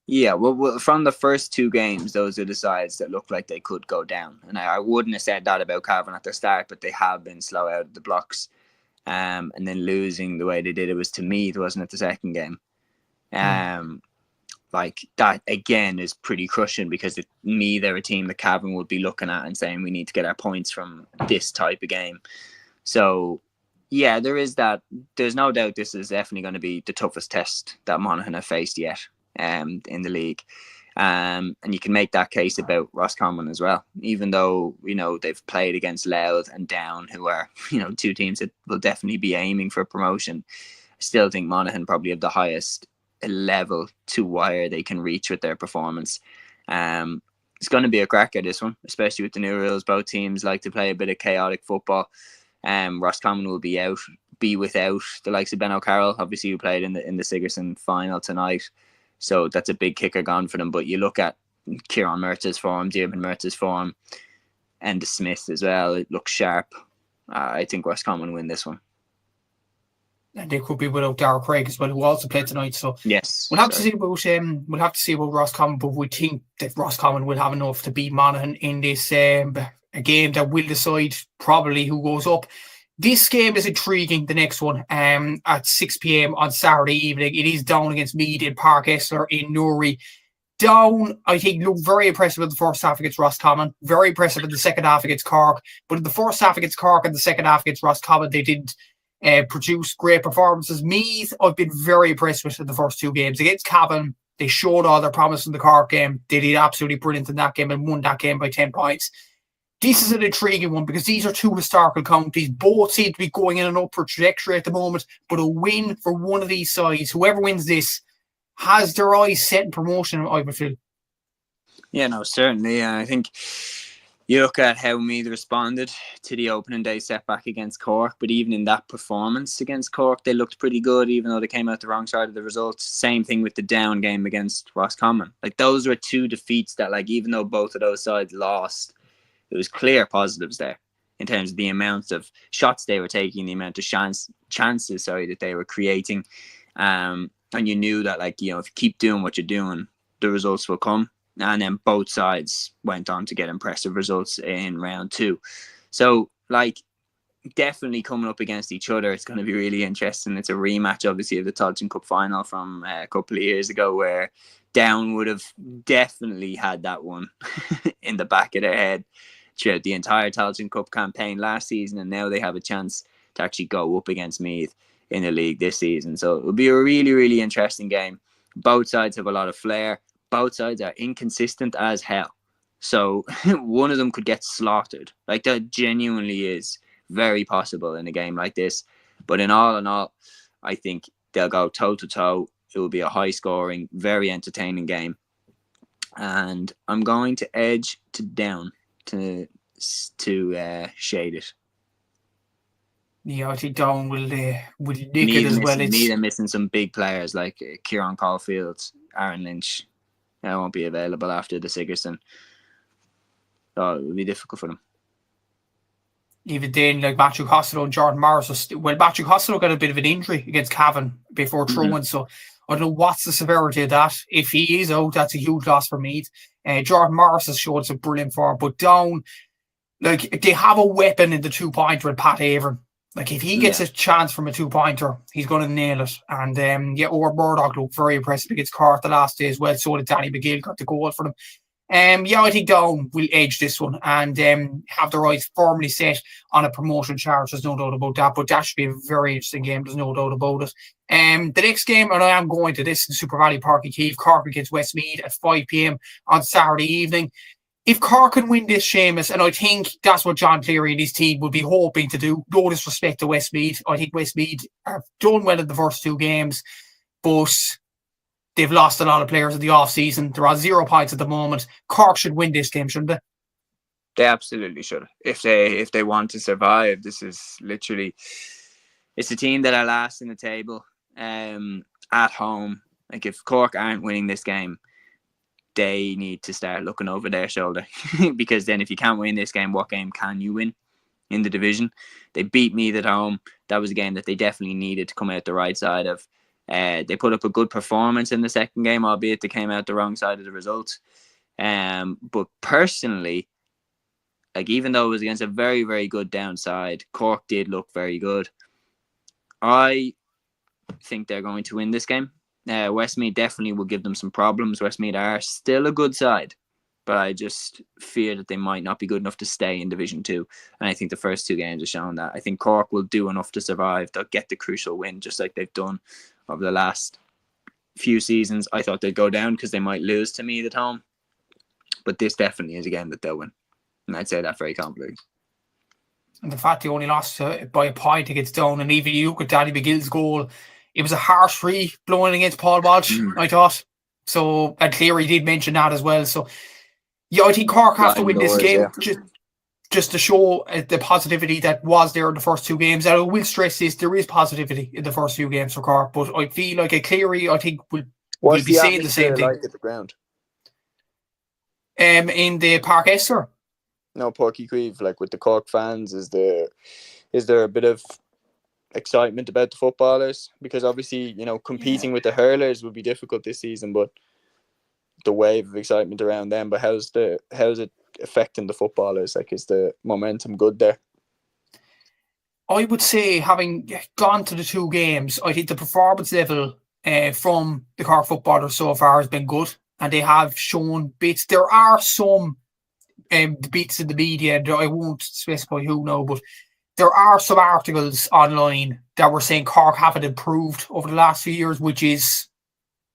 Yeah, well, from the first 2 games, those are the sides that look like they could go down. And I wouldn't have said that about Cavan at the start, but they have been slow out of the blocks. And then losing the way they did, it was to Meath, wasn't it, the second game? Like that, again, is pretty crushing because they're a team that Cavan would be looking at and saying, we need to get our points from this type of game. So, yeah, there is that. There's no doubt this is definitely going to be the toughest test that Monaghan have faced yet. In the league, and you can make that case about Roscommon as well, even though they've played against Louth and Down, who are 2 teams that will definitely be aiming for promotion. I still think Monaghan probably have the highest level to where they can reach with their performance. It's going to be a cracker, this one, especially with the new rules. Both teams like to play a bit of chaotic football. Roscommon will be without the likes of Ben O'Carroll, obviously, who played in the Sigerson final tonight. So that's a big kicker gone for them. But you look at Kieran Murtagh's form, Diarmaid Murtagh's form, and the Smith as well. It looks sharp. I think Roscommon win this one. And they could be without Darragh Craig as well, who also played tonight. So yes, we'll have to see about Roscommon, but we think that Roscommon will have enough to beat Monaghan in this a game that will decide probably who goes up. This game is intriguing, the next one, at 6 p.m. on Saturday evening. It is Down against Meath in Park Esler in Newry. Down, I think, looked very impressive in the first half against Roscommon, very impressive in the second half against Cork. But in the first half against Cork and the second half against Roscommon, they didn't produce great performances. Meath, I've been very impressed with in the first 2 games. Against Cavan, they showed all their promise in the Cork game. They did absolutely brilliant in that game and won that game by 10 points. This is an intriguing one because these are 2 historical counties. Both seem to be going in an upward trajectory at the moment, but a win for one of these sides, whoever wins this, has their eyes set in promotion, I would feel. Yeah, no, certainly. I think you look at how Meath responded to the opening day setback against Cork, but even in that performance against Cork, they looked pretty good, even though they came out the wrong side of the results. Same thing with the Down game against Roscommon. Like, those were 2 defeats that, like, even though both of those sides lost, it was clear positives there in terms of the amount of shots they were taking, the amount of chances that they were creating. And you knew that, like, if you keep doing what you're doing, the results will come. And then both sides went on to get impressive results in round 2. So, like, definitely coming up against each other, it's going to be really interesting. It's a rematch, obviously, of the Sigerson Cup Final from a couple of years ago, where Down would have definitely had that one in the back of their head throughout the entire Sigerson Cup campaign last season, and now they have a chance to actually go up against Meath in the league this season. So it will be a really, really interesting game. Both sides have a lot of flair. Both sides are inconsistent as hell. So one of them could get slaughtered. Like, that genuinely is very possible in a game like this. But in all, I think they'll go toe-to-toe. It will be a high-scoring, very entertaining game. And I'm going to edge to Down to shade it. Yeah, I think Down will nick it as well. Meath are missing some big players like Kieran Caulfield, Aaron Lynch. They won't be available after the Sigerson. So it will be difficult for them. Even then, like Matthew Costello and Jordan Morris. Matthew Costello got a bit of an injury against Cavan before throwing, so I don't know what's the severity of that. If he is out, that's a huge loss for Meath. Jordan Morris has showed some brilliant form, but Down, like, they have a weapon in the 2-pointer with Pat Avon. Like, if he gets a chance from a 2-pointer, he's going to nail it. And Or Murdoch looked very impressive against Cork the last day as well. So did Danny McGill, got the goal for them. I think Down will edge this one and have their eyes firmly set on a promotion charge. There's no doubt about that. But that should be a very interesting game. There's no doubt about it. The next game, and I am going to this in Super Valley Park in Keith, Cork against Westmeath at 5 p.m. on Saturday evening. If Cork can win this, Seamus, and I think that's what John Cleary and his team would be hoping to do, no disrespect to Westmeath. I think Westmeath have done well in the first 2 games, but they've lost a lot of players in the off-season. They're on 0 points at the moment. Cork should win this game, shouldn't they? They absolutely should. If they want to survive, this is literally... It's a team that are last in the table at home. Like, if Cork aren't winning this game, they need to start looking over their shoulder. Because then if you can't win this game, what game can you win in the division? They beat Meath at home. That was a game that they definitely needed to come out the right side of. They put up a good performance in the second game, albeit they came out the wrong side of the result. But personally, like, even though it was against a very, very good downside, Cork did look very good. I think they're going to win this game. Westmeath definitely will give them some problems. Westmeath are still a good side, but I just fear that they might not be good enough to stay in Division 2. And I think the first 2 games have shown that. I think Cork will do enough to survive. They'll get the crucial win, just like they've done over the last few seasons. I thought they'd go down because they might lose to Meath at home. But this definitely is a game that they'll win. And I'd say that very confidently. And the fact they only lost by a point against Down, and even you look at Danny McGill's goal, it was a harsh free blowing against Paul Walsh, I thought. So, and Cleary did mention that as well. So, I think Cork have to win this game just to show the positivity that was there in the first 2 games. And I will stress this, there is positivity in the first few games for Cork, but I feel like a Cleary, I think, will be saying the same thing. Like at the ground? In the Park Esther? No, Porky Queeve, like with the Cork fans, is there a bit of excitement about the footballers? Because obviously, competing with the hurlers would be difficult this season, but the wave of excitement around them. But how's it affecting the footballers? Like, is the momentum good there? I would say, having gone to the 2 games, I think the performance level from the Cork footballers so far has been good, and they have shown bits. There are some bits in the media, and I won't specify who now, but there are some articles online that were saying Cork haven't improved over the last few years, which is,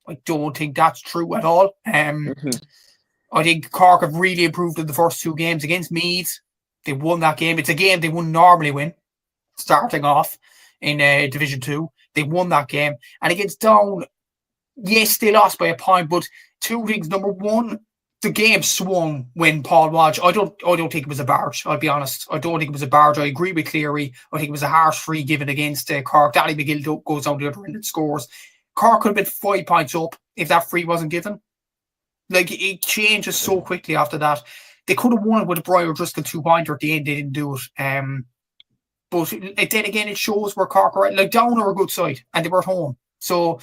I don't think that's true at all. I think Cork have really improved in the first 2 games against Meath. They won that game. It's a game they wouldn't normally win, starting off in Division 2. They won that game. And against Down, yes, they lost by a point, but 2 things. Number one, the game swung when Paul Walsh. I don't think it was a barge. I'll be honest. I don't think it was a barge. I agree with Cleary. I think it was a harsh free given against Cork. Danny McGill goes on the other end and scores. Cork could have been 5 points up if that free wasn't given. Like, it changes so quickly after that. They could have won with a Brian O'Driscoll 2-pointer at the end. They didn't do it. But then again, it shows where Cork are. Like, Down are a good side, and they were at home. So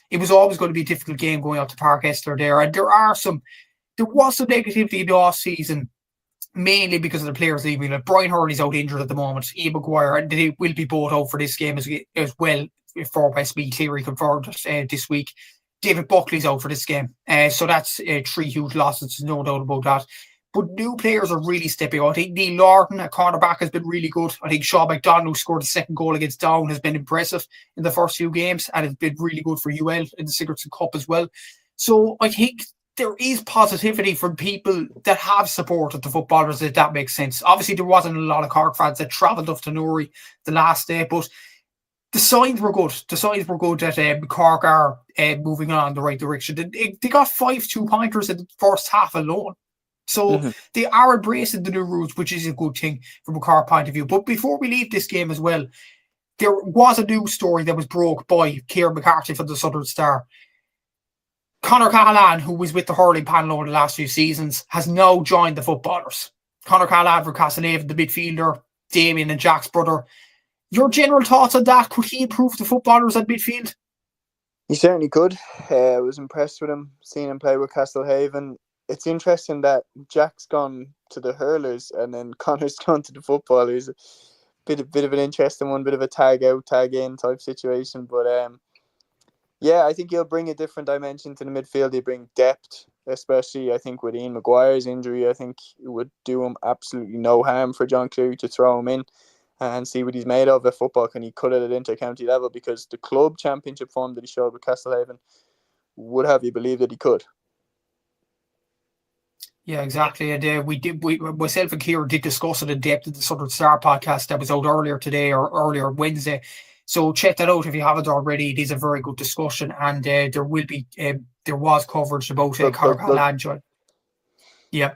it was always going to be a difficult game going up to Park Esther there. And there was some negativity in the off-season, mainly because of the players leaving. Like, Brian Hurley's out injured at the moment. Ian Maguire, and they will be both out for this game as well. For Westmeath, Cleary confirmed this week. David Buckley's out for this game. So that's 3 huge losses, no doubt about that. But new players are really stepping out. I think Neil Lorton at cornerback has been really good. I think Sean McDonald, who scored the second goal against Down, has been impressive in the first few games, and it's been really good for UL in the Sigerson Cup as well. So I think there is positivity from people that have supported the footballers, if that makes sense. Obviously, there wasn't a lot of Cork fans that travelled up to Newry the last day, but the signs were good. The signs were good that Cork are moving on in the right direction. They got 5 2-pointers in the first half alone. So they are embracing the new rules, which is a good thing from a Cork point of view. But before we leave this game as well, there was a news story that was broke by Kieran McCarthy from the Southern Star. Conor Callahan, who was with the hurling panel over the last few seasons, has now joined the footballers. Conor Callahan from Castlehaven, the midfielder, Damien and Jack's brother. Your general thoughts on that? Could he improve the footballers at midfield? He certainly could. I was impressed with him, seeing him play with Castlehaven. It's interesting that Jack's gone to the hurlers and then Conor's gone to the footballers. Bit of an interesting one, bit of a tag out, tag in type situation. But I think he'll bring a different dimension to the midfield. He'll bring depth. especially I think with Ian Maguire's injury. I think it would do him absolutely no harm for John Cleary to throw him in and see what he's made of. At football, can he cut it into county level? Because the club championship form that he showed with Castlehaven would have you believe that he could. Yeah, exactly. And myself and Kieran did discuss it in depth in the Southern Star podcast that was out earlier today or earlier Wednesday. So check that out if you haven't already. It is a very good discussion, and there was coverage about Conor Callaghan. Yeah,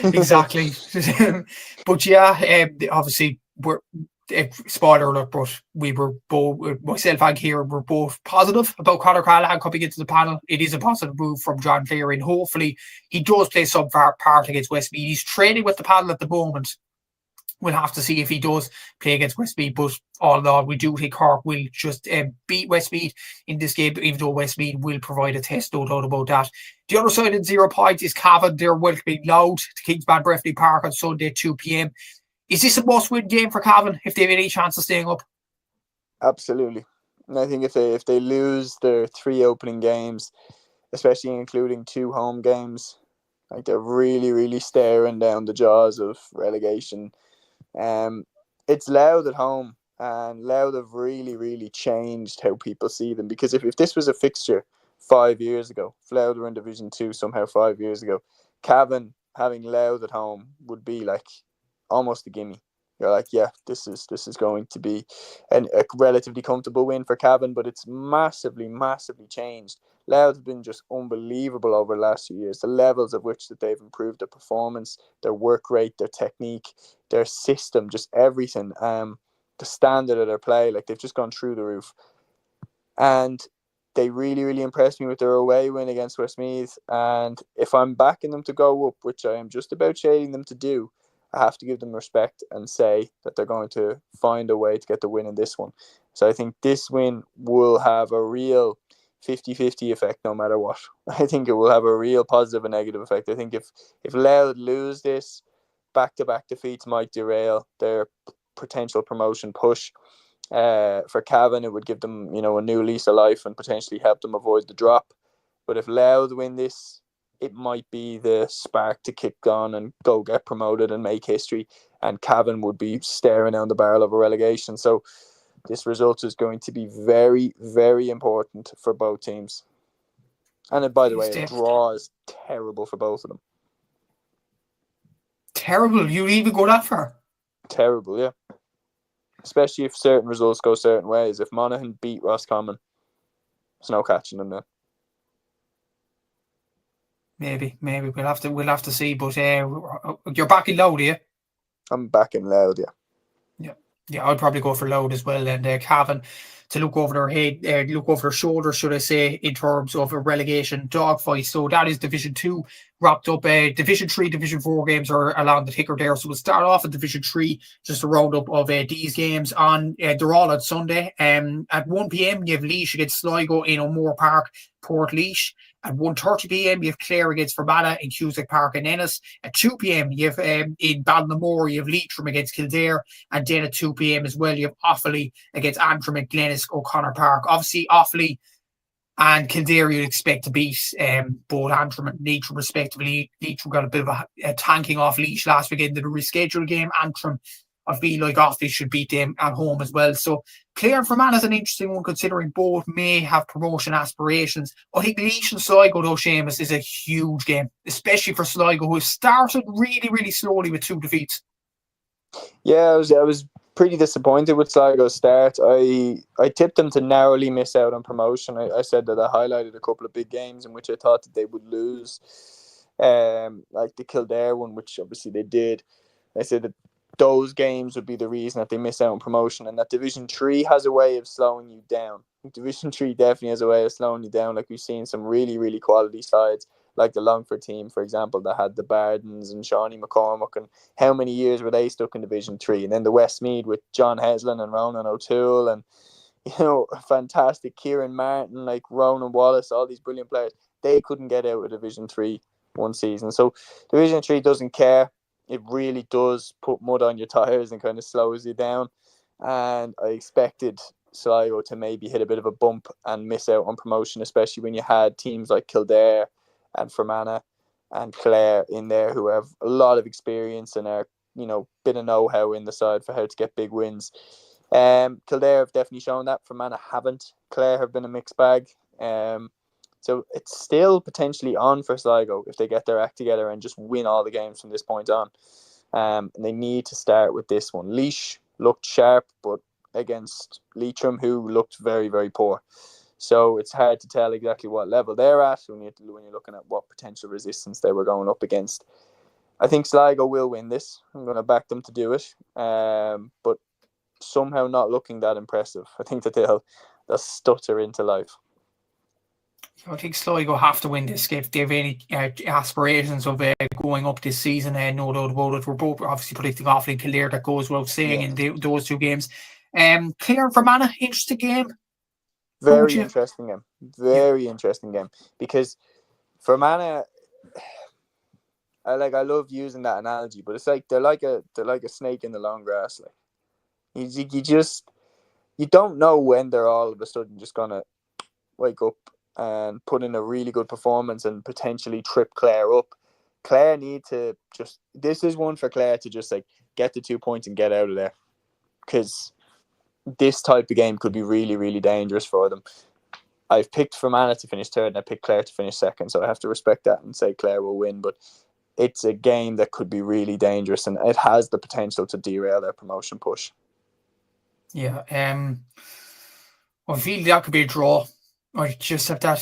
exactly. But yeah, obviously we're spoiler alert, but we were both, myself and Kieran, were both positive about Conor Callaghan coming into the panel. It is a positive move from John Cleary, and hopefully he does play some part against Westmeath. He's training with the panel at the moment. We'll have to see if he does play against Westmeath, but all in all, we do think Cork will just beat Westmeath in this game, even though Westmeath will provide a test, no doubt about that. The other side at 0 points is Cavan. They're welcoming Louth to Kingspan Breffni Park on Sunday, 2 p.m. Is this a must-win game for Cavan if they have any chance of staying up? Absolutely. And I think if they lose their 3 opening games, especially including 2 home games, like they're really, really staring down the jaws of relegation. It's Louth at home, and Louth have really, really changed how people see them. Because if this was a fixture 5 years ago, if Louth were in Division 2 somehow 5 years ago, Cavan having Louth at home would be like almost a gimme. You're like, yeah, this is going to be a relatively comfortable win for Cavan, but it's massively, massively changed. Louth have been just unbelievable over the last few years. The levels of which that they've improved their performance, their work rate, their technique, their system, just everything. The standard of their play, like they've just gone through the roof. And they really, really impressed me with their away win against Westmeath. And if I'm backing them to go up, which I am just about shading them to do, I have to give them respect and say that they're going to find a way to get the win in this one. So I think this win will have a real 50-50 effect no matter what. I think it will have a real positive and negative effect. I think if Louth lose this, back-to-back defeats might derail their potential promotion push. For Cavan, it would give them, a new lease of life and potentially help them avoid the drop. But if Louth win this, it might be the spark to kick on and go get promoted and make history. And Cavan would be staring down the barrel of a relegation. So this result is going to be very, very important for both teams. And by the way, a draw is terrible for both of them. Terrible? You even go that far? Terrible, yeah. Especially if certain results go certain ways. If Monaghan beat Roscommon, there's no catching them then. Maybe we'll have to see. But you're backing Louth, are you? I'm backing Louth, yeah. Yeah, I'd probably go for Louth as well. And Cavan to look over their head, look over their shoulders, should I say, in terms of a relegation dogfight. So that is Division 2 wrapped up. Division 3, Division 4 games are along the ticker there. So we'll start off at Division 3, just a roundup of these games. They're all on Sunday. At 1 p.m, you have Laois against Sligo in O'Moore Park, Port Laois. At 1:30 p.m, you have Clare against Fermanagh in Cusack Park and Ennis. At 2 p.m, you have in Ballinamore, you have Leitrim against Kildare. And then at 2 p.m. as well, you have Offaly against Antrim at Glennisk O'Connor Park. Obviously, Offaly and Kildare you'd expect to beat both Antrim and Leitrim respectively. Leitrim got a bit of a tanking off Laois last weekend in a rescheduled game. Antrim, I feel like Offaly should beat them at home as well. So Clare and Fermanagh is an interesting one considering both may have promotion aspirations. I think Laois and Sligo, though, Seamus, is a huge game, especially for Sligo, who started really, really slowly with 2 defeats. Yeah, I was pretty disappointed with Sligo's start. I tipped them to narrowly miss out on promotion. I said that I highlighted a couple of big games in which I thought that they would lose, like the Kildare one, which obviously they did. I said that those games would be the reason that they miss out on promotion, and that Division 3 has a way of slowing you down. Division 3 definitely has a way of slowing you down. Like we've seen some really, really quality sides, like the Longford team, for example, that had the Bardens and Shawnee McCormick, and how many years were they stuck in Division 3? And then the Westmeath with John Heslin and Ronan O'Toole, and fantastic Kieran Martin, like Ronan Wallace, all these brilliant players. They couldn't get out of Division 3 one season. So Division 3 doesn't care. It really does put mud on your tyres and kind of slows you down. And I expected Sligo to maybe hit a bit of a bump and miss out on promotion, especially when you had teams like Kildare and Fermanagh and Clare in there, who have a lot of experience and are, bit of know-how in the side for how to get big wins. Kildare have definitely shown that. Fermanagh haven't. Clare have been a mixed bag. So it's still potentially on for Sligo if they get their act together and just win all the games from this point on. And they need to start with this one. Laois looked sharp, but against Leitrim, who looked very, very poor. So it's hard to tell exactly what level they're at when you're looking at what potential resistance they were going up against. I think Sligo will win this. I'm going to back them to do it. But somehow not looking that impressive. I think that they'll stutter into life. I think Sligo have to win this if they have any aspirations of going up this season. No doubt about it. We're both obviously predicting Offaly and Kildare. That goes without saying in those two games. Clare and Fermanagh, interesting game. Very interesting game. Very interesting game. Because Fermanagh, I love using that analogy, but it's like they're like a snake in the long grass. Like you don't know when they're all of a sudden just gonna wake up and put in a really good performance and potentially trip Clare up. Clare need to this is one for Clare to just get the 2 points and get out of there, because this type of game could be really, really dangerous for them. I've picked Fermanagh to finish third and I picked Clare to finish second, so I have to respect that and say Clare will win, but it's a game that could be really dangerous and it has the potential to derail their promotion push. Yeah, I feel that could be a draw. I just have that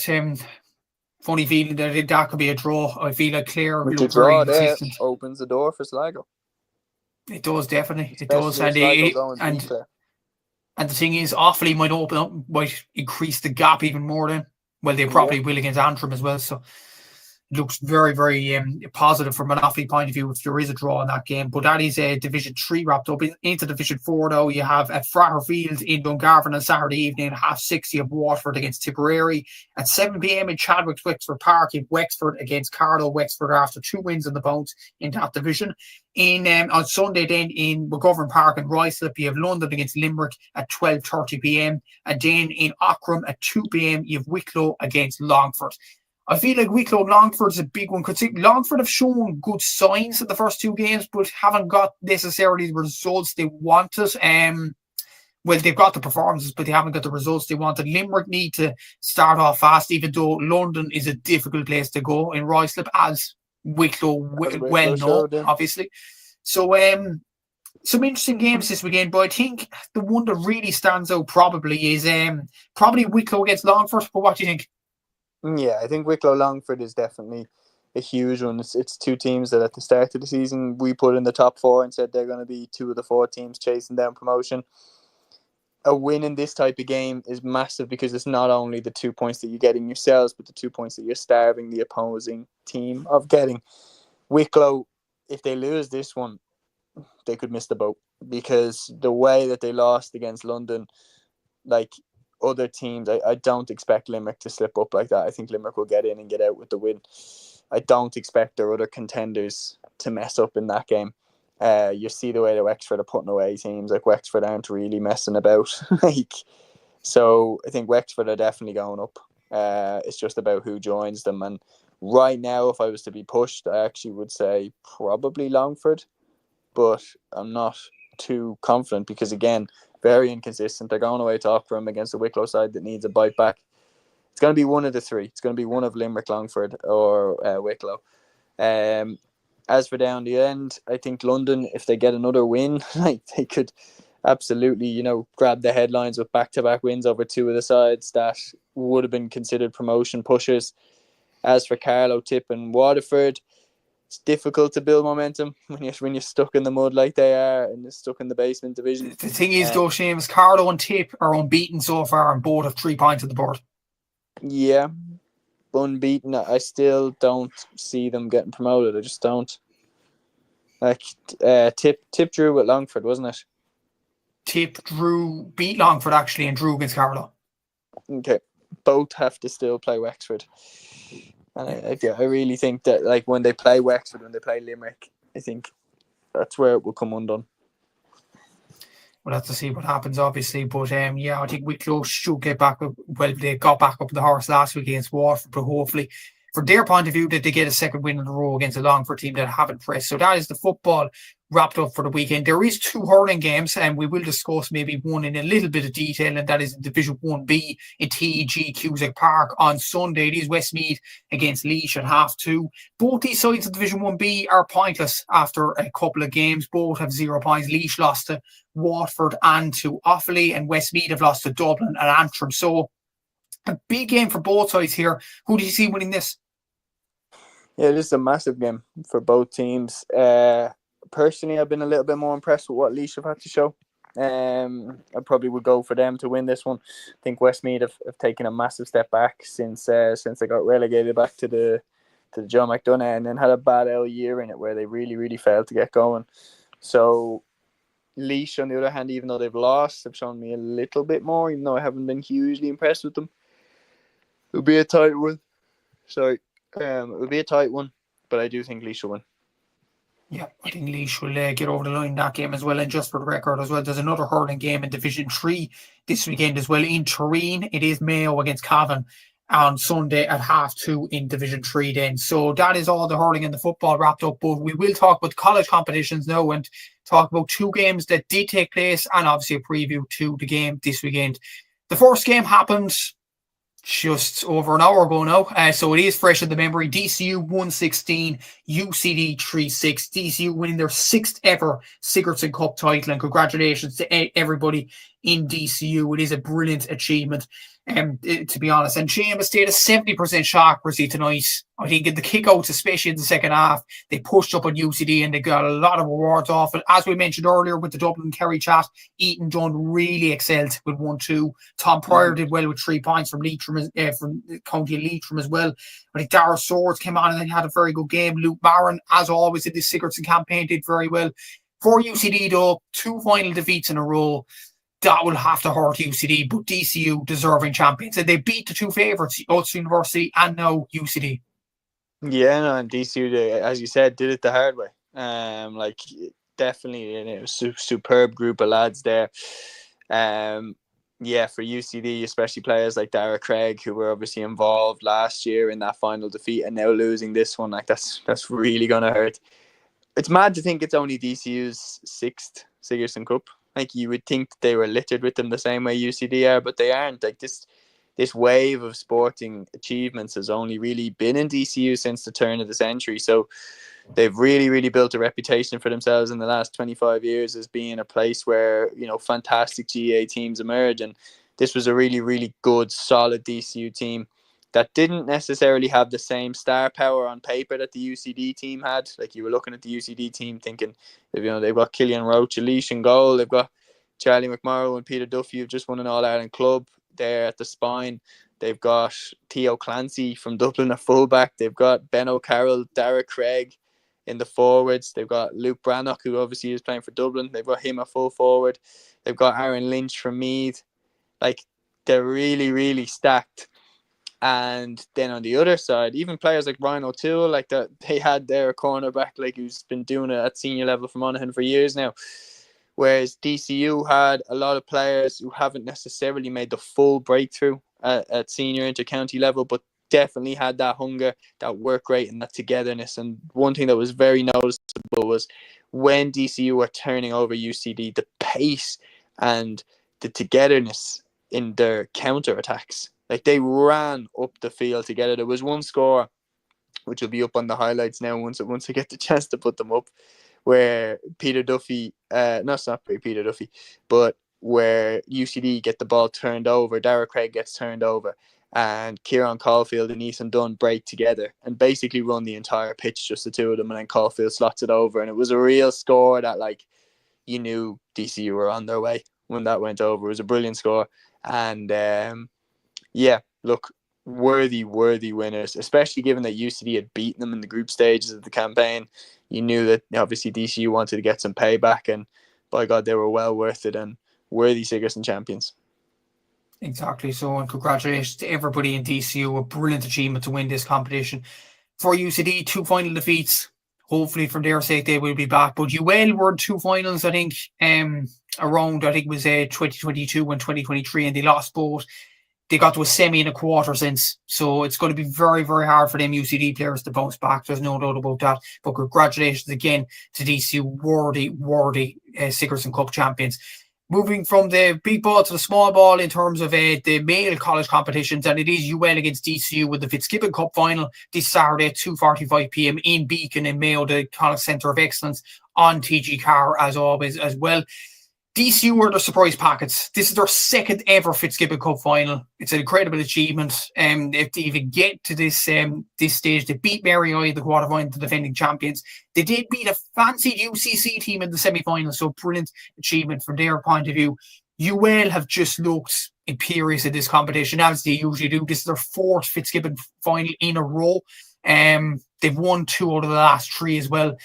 funny feeling that could be a draw. I feel like Clare the draw there opens the door for Sligo. It does, definitely. Especially It does. And the thing is, Offaly might increase the gap even more then. Well, they probably will against Antrim as well. So it looks very, very positive from an Offaly point of view if there is a draw in that game. But that is Division 3 wrapped up. Into Division 4, though, you have at Fratterfield in Dungarvan on Saturday evening at 60:30 of Waterford against Tipperary. At 7 p.m. in Chadwick's Wexford Park in Wexford against Carlow. Wexford after 2 wins in the bounce in that division. On Sunday then in McGovern Park in Ruislip, you have London against Limerick at 12:30 p.m. And then in Aughrim at 2 p.m. you have Wicklow against Longford. I feel like Wicklow and Longford is a big one. Longford have shown good signs in the first 2 games, but haven't got necessarily the results they wanted. Well, they've got the performances, but they haven't got the results they wanted. Limerick need to start off fast, even though London is a difficult place to go in Ruislip, as Wicklow well know, obviously. So, some interesting games this weekend, but I think the one that really stands out probably is probably Wicklow against Longford. But what do you think? Yeah, I think Wicklow-Longford is definitely a huge one. It's 2 teams that at the start of the season we put in the top 4 and said they're going to be 2 of the 4 teams chasing down promotion. A win in this type of game is massive because it's not only the 2 points that you're getting yourselves, but the 2 points that you're starving the opposing team of getting. Wicklow, if they lose this one, they could miss the boat, because the way that they lost against London, like other teams, I don't expect Limerick to slip up like that. I think Limerick will get in and get out with the win. I don't expect their other contenders to mess up in that game. You see the way that Wexford are putting away teams. Like, Wexford aren't really messing about. So I think Wexford are definitely going up. It's just about who joins them. And right now, if I was to be pushed, I actually would say probably Longford. But I'm not too confident because, again, very inconsistent. They're going away to Aughrim against a Wicklow side that needs a bite back. It's going to be one of the 3. It's going to be one of Limerick, Longford, or Wicklow. As for down the end, I think London, if they get another win, they could absolutely, grab the headlines with back-to-back wins over 2 of the sides that would have been considered promotion pushers. As for Carlow, Tip and Waterford, it's difficult to build momentum when you're stuck in the mud like they are and you're stuck in the basement division. The thing is, though, Seamus, Carlow and Tip are unbeaten so far and both have 3 points on the board. Yeah. Unbeaten. I still don't see them getting promoted. I just don't. Tip drew with Longford, wasn't it? Tip beat Longford actually and drew against Carlow. Okay. Both have to still play Wexford. And I really think that when they play Wexford, when they play Limerick, I think that's where it will come undone. We'll have to see what happens, obviously. But I think Wicklow should get back up. Well, they got back up the horse last week against Waterford, but hopefully for their point of view, that they get a second win in a row against a Longford team that haven't pressed. So that is the football wrapped up for the weekend. There is 2 hurling games, and we will discuss maybe one in a little bit of detail, and that is Division 1B in TEG Cusack Park on Sunday. It is Westmeath against Laois at 2:30. Both these sides of Division 1B are pointless after a couple of games. Both have 0 points. Laois lost to Waterford and to Offaly, and Westmeath have lost to Dublin and Antrim. So a big game for both sides here. Who do you see winning this? Yeah, this is a massive game for both teams. Personally, I've been a little bit more impressed with what Laois have had to show. I probably would go for them to win this one. I think Westmeath have taken a massive step back since they got relegated back to the Joe McDonough, and then had a bad year in it where they really failed to get going. So Laois, on the other hand, even though they've lost, have shown me a little bit more, even though I haven't been hugely impressed with them. It'll be a tight one. It'll be a tight one, but I do think Laois will win. Yeah, I think Laois will get over the line in that game as well. And just for the record as well, there's another hurling game in Division 3 this weekend as well in Tyrone. It is Mayo against Cavan on Sunday at 2:30 in Division 3 then. So that is all the hurling and the football wrapped up. But we will talk about college competitions now and talk about 2 games that did take place, and obviously a preview to the game this weekend. The first game happened just over an hour ago now, so it is fresh in the memory. DCU 116, UCD 36. DCU winning their 6th ever Sigerson Cup title, and congratulations to everybody in DCU. It is a brilliant achievement, to be honest. And Seamus stayed a 70% shot accuracy tonight. I think in the kickouts, especially in the second half, they pushed up on UCD and they got a lot of rewards off it. As we mentioned earlier with the Dublin Kerry chat, Eaton Dunn really excelled with 1-2. Tom Pryor did well with 3 points from Leitrim, from County Leitrim as well. I think Dara Swords came on and had a very good game. Luke Barron, as always in this Sigerson campaign, did very well. For UCD though, 2 final defeats in a row. That will have to hurt UCD, but DCU deserving champions. And they beat the 2 favourites, Ulster University and now UCD. Yeah, no, and DCU, as you said, did it the hard way. Definitely a superb group of lads there. For UCD, especially players like Dara Craig, who were obviously involved last year in that final defeat and now losing this one, that's really going to hurt. It's mad to think it's only DCU's 6th Sigerson Cup. You would think that they were littered with them the same way UCD are, but they aren't. This wave of sporting achievements has only really been in DCU since the turn of the century. So they've really built a reputation for themselves in the last 25 years as being a place where, fantastic GA teams emerge. And this was a really good, solid DCU team that didn't necessarily have the same star power on paper that the UCD team had. You were looking at the UCD team thinking, they've got Killian Roach, Elish in goal. They've got Charlie McMorrow and Peter Duffy, who've just won an All-Ireland club there at the spine. They've got Theo Clancy from Dublin at fullback. They've got Ben O'Carroll, Dara Craig in the forwards. They've got Luke Brannock, who obviously is playing for Dublin. They've got him at full forward. They've got Aaron Lynch from Meath. They're really stacked. And then on the other side, even players like Ryan O'Toole, they had their cornerback, who's been doing it at senior level for Monaghan for years now. Whereas DCU had a lot of players who haven't necessarily made the full breakthrough at senior inter-county level, but definitely had that hunger, that work rate, and that togetherness. And one thing that was very noticeable was when DCU were turning over UCD, the pace and the togetherness in their counter-attacks. They ran up the field together. There was one score, which will be up on the highlights now once I get the chance to put them up, where Peter Duffy, not Peter Duffy, but where UCD get the ball turned over, Dara Craig gets turned over, and Kieran Caulfield and Ethan Dunn break together and basically run the entire pitch, just the 2 of them, and then Caulfield slots it over. And it was a real score that, you knew DCU were on their way when that went over. It was a brilliant score. And, worthy winners, especially given that UCD had beaten them in the group stages of the campaign. You knew that obviously DCU wanted to get some payback, and by God, they were well worth it and worthy Sigerson champions. Exactly so, and congratulations to everybody in DCU. A brilliant achievement to win this competition. For UCD, 2 final defeats. Hopefully, for their sake, they will be back. But UL were 2 finals, I think, around, it was 2022 and 2023, and they lost both. they got to a semi and a quarter since. So it's going to be very, very hard for them UCD players to bounce back. There's no doubt about that. But congratulations again to DCU, worthy Sigerson Cup champions. Moving from the big ball to the small ball in terms of the male college competitions, and it is UL against DCU with the Fitzgibbon Cup Final this Saturday at 2:45 p.m. in Beacon in Mayo, the Connacht Centre of Excellence on TG Car as always as well. DCU were the surprise packets. This is their second ever Fitzgibbon Cup Final. It's an incredible achievement. If they even get to this stage, they beat Mayo in the quarterfinal, the defending champions. They did beat a fancied UCC team in the semi-final, so brilliant achievement from their point of view. UL have just looked imperious in this competition, as they usually do. This is their fourth Fitzgibbon final in a row. They've won 2 out of the last 3 as well.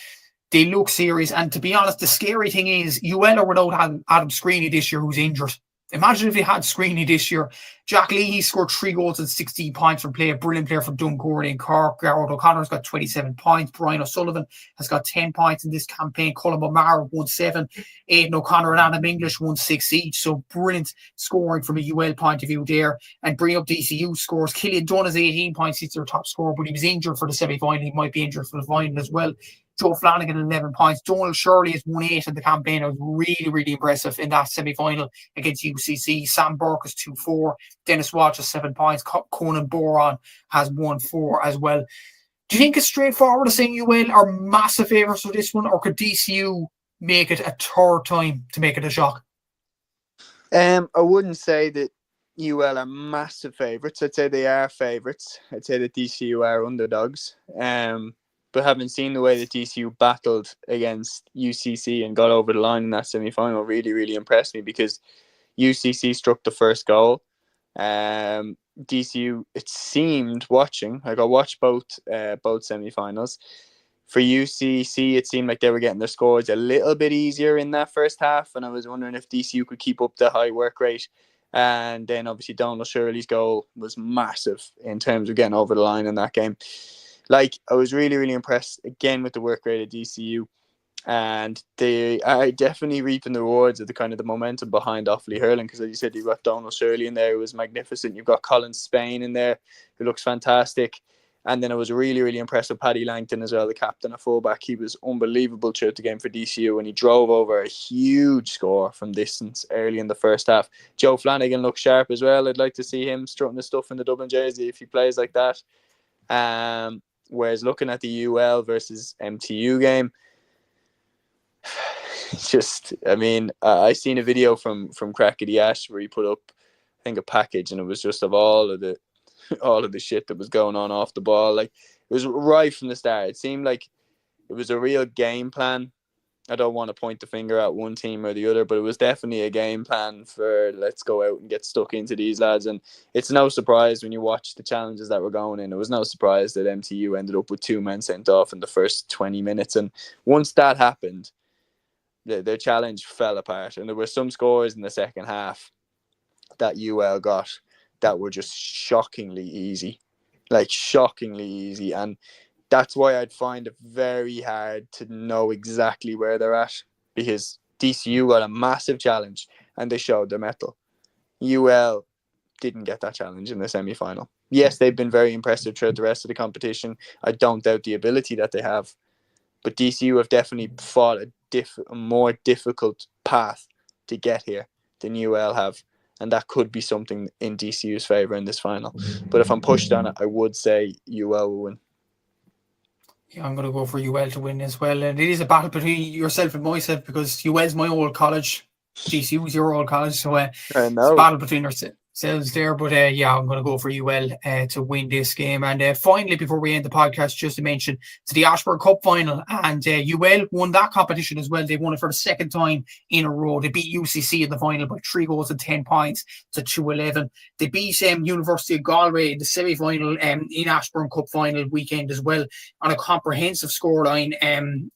They look serious, and to be honest, the scary thing is UL are without Adam Screeney this year, who's injured. Imagine if they had Screeney this year. Jack Leahy scored 3 goals and 16 points from play, a brilliant player from Donegal in Cork. Garrod O'Connor's got 27 points. Brian O'Sullivan has got 10 points in this campaign. Colin O'Mara won 7. Aidan O'Connor and Adam English won 6 each. So brilliant scoring from a UL point of view there. And bring up DCU scores. Killian Dunn has 18 points. He's their top scorer, but he was injured for the semi-final. He might be injured for the final as well. Joe Flanagan, 11 points. Donald Shirley has won 8 in the campaign. It was really, really impressive in that semi-final against UCC. Sam Burke has 2-4. Dennis Walsh has 7 points. Conan Boron has 1-4 as well. Do you think it's straightforward to saying UL are massive favourites for this one, or could DCU make it a third time to make it a shock? I wouldn't say that UL are massive favourites. I'd say they are favourites. I'd say that DCU are underdogs. But having seen the way that DCU battled against UCC and got over the line in that semi-final really, really impressed me, because UCC struck the first goal. DCU, it seemed, watching, like I watched both semi-finals. For UCC, it seemed like they were getting their scores a little bit easier in that first half, and I was wondering if DCU could keep up the high work rate. And then obviously Donald Shirley's goal was massive in terms of getting over the line in that game. Like, I was really, really impressed again with the work rate of DCU, and they are definitely reaping the rewards of the kind of the momentum behind Offaly Hurling, because as you said, you've got Donald Shirley in there, who was magnificent. You've got Colin Spain in there, who looks fantastic. And then I was really, really impressed with Paddy Langton as well, the captain of fullback. He was unbelievable throughout the game for DCU, and he drove over a huge score from distance early in the first half. Joe Flanagan looks sharp as well. I'd like to see him strutting the stuff in the Dublin jersey if he plays like that. Whereas looking at the UL versus MTU game, just, I mean, I seen a video from Crackety Ash where he put up, I think, a package, and it was just of all of the shit that was going on off the ball. Like, it was right from the start. It seemed like it was a real game plan. I don't want to point the finger at one team or the other, but it was definitely a game plan for, let's go out and get stuck into these lads. And it's no surprise when you watch the challenges that were going in. It was no surprise that MTU ended up with 2 men sent off in the first 20 minutes. And once that happened, their challenge fell apart. And there were some scores in the second half that UL got that were just shockingly easy. Like, shockingly easy. And that's why I'd find it very hard to know exactly where they're at, because DCU got a massive challenge and they showed their mettle. UL didn't get that challenge in the semi-final. Yes, they've been very impressive throughout the rest of the competition. I don't doubt the ability that they have, but DCU have definitely fought a more difficult path to get here than UL have, and that could be something in DCU's favour in this final. But if I'm pushed on it, I would say UL will win. Yeah, I'm going to go for UL to win as well. And it is a battle between yourself and myself, because UL's my old college, DCU's your old college. So it's a battle between ourselves there. But yeah, I'm going to go for UL to win this game. And finally, before we end the podcast, just to mention, it's the Ashbourne Cup Final. And UL won that competition as well. They won it for the second time in a row. They beat UCC in the final by 3 goals and 10 points to 2-11. They beat University of Galway in the semi-final in Ashbourne Cup Final weekend as well, on a comprehensive scoreline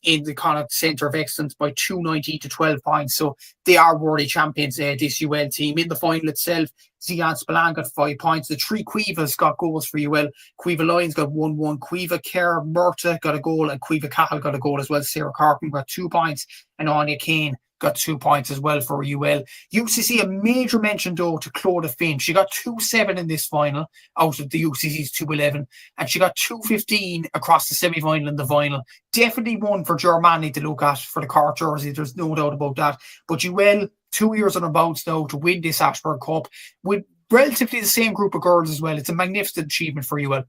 in the Connacht Centre of Excellence by 290 to 12 points. So they are worthy champions, this UL team. In the final itself, Zian Spillane got 5 points. The 3 Cuivas got goals for UL. Cuiva Lions got 1-1. Cuiva Kerr Murta got a goal, and Cuiva Cahill got a goal as well. Sarah Carpenter got 2 points, and Anya Kane got 2 points as well for UL. UCC, a major mention though to Clodagh Finn. She got 2-7 in this final out of the UCC's 2-11, and she got 2-15 across the semi-final and the final. Definitely one for Germany to look at for the Cork jersey, there's no doubt about that. But UL, 2 years on a bounce now to win this Ashbourne Cup with relatively the same group of girls as well. It's a magnificent achievement for UL.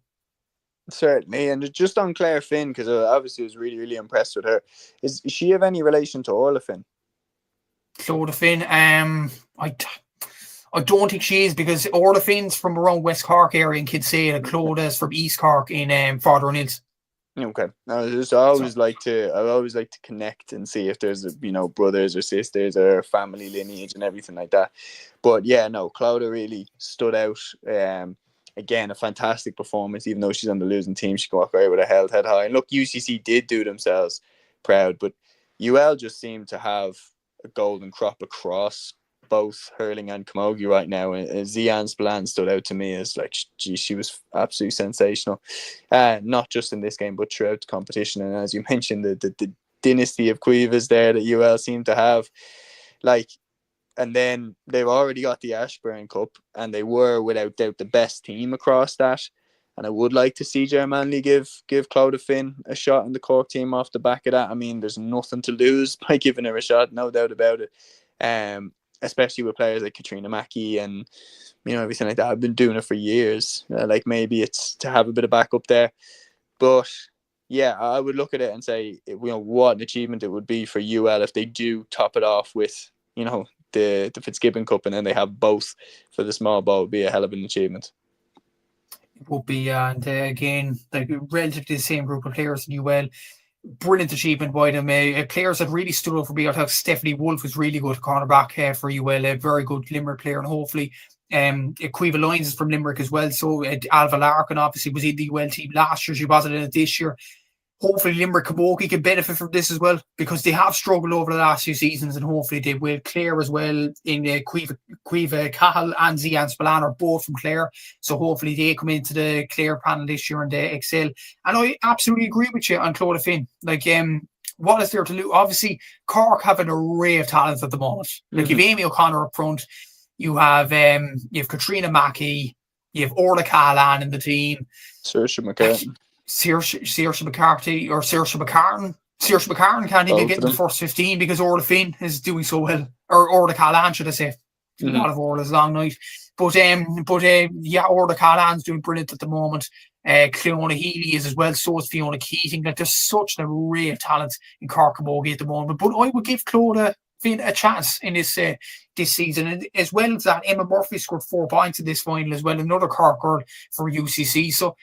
Certainly, and just on Claire Finn, because obviously I was really, really impressed with her. Is she have any relation to Orla Finn? Clodagh Finn, I don't think she is, because Orla Finn's from around West Cork area in Kinsale, and Clodagh's from East Cork in Father O'Neill's. Okay, I always like to connect and see if there's brothers or sisters or family lineage and everything like that. But yeah, no, Clodagh really stood out. Again, a fantastic performance. Even though she's on the losing team, she can walk away with a held head high. And look, UCC did do themselves proud, but UL just seemed to have a golden crop across both hurling and camogie right now. And Zian Spillane stood out to me as like, gee, she was absolutely sensational. Not just in this game, but throughout the competition. And as you mentioned, the dynasty of Cuivas there that UL seemed to have, and then they've already got the Ashbourne Cup, and they were without doubt the best team across that. And I would like to see Germanly give Clodagh Finn a shot in the Cork team off the back of that. I mean, there's nothing to lose by giving her a shot, no doubt about it. Especially with players like Katrina Mackey and everything like that. I've been doing it for years. Maybe it's to have a bit of backup there, but yeah, I would look at it and say, what an achievement it would be for UL if they do top it off with the Fitzgibbon Cup, and then they have both for the small ball. Would be a hell of an achievement. It would be, and again, relatively the same group of players in UL. Brilliant achievement by them. Players that really stood up for me. I thought Stephanie Wolfe was really good cornerback for UL, a very good Limerick player, and hopefully Cueva Lyons is from Limerick as well. So Alva Larkin obviously was in the UL team last year. She wasn't in it this year. Hopefully Limerick Camogie can benefit from this as well, because they have struggled over the last few seasons, and hopefully they will. Clare as well, in Cueva Cahill and Zian Spillane are both from Clare, so hopefully they come into the Clare panel this year and they excel. And I absolutely agree with you on Clodagh Finn. What is there to lose? Obviously Cork have an array of talents at the moment. You've Amy O'Connor up front, you have Katrina Mackey, you have Orla Callahan in the team, Saoirse McCartan. Saoirse McCarthy or Saoirse McCartan. Saoirse McCartan can't even get in the first 15 because Orla Finn is doing so well. Or Orla Callahan, should I say. A lot of Orla's long night. But Orla Callahan's doing brilliant at the moment. Cleona Healy is as well, so is Fiona Keating. There's such an array of talent in Cork Camogie at the moment. But I would give Clodagh Finn a chance in this season. And as well as that, Emma Murphy scored 4 points in this final as well, another Cork girl for UCC. So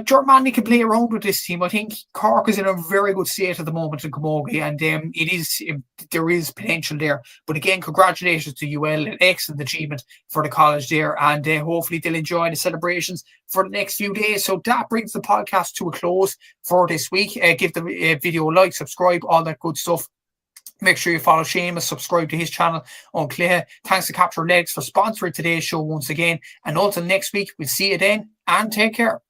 Germany can play around with this team. I think Cork is in a very good state at the moment in camogie, and there is potential there. But again, congratulations to UL, an excellent achievement for the college there, and hopefully they'll enjoy the celebrations for the next few days. So that brings the podcast to a close for this week. Give the video a like, subscribe, all that good stuff. Make sure you follow Seamus, subscribe to his channel, An Cluiche. Thanks to Capture Legs for sponsoring today's show once again. And until next week, we'll see you then, and take care.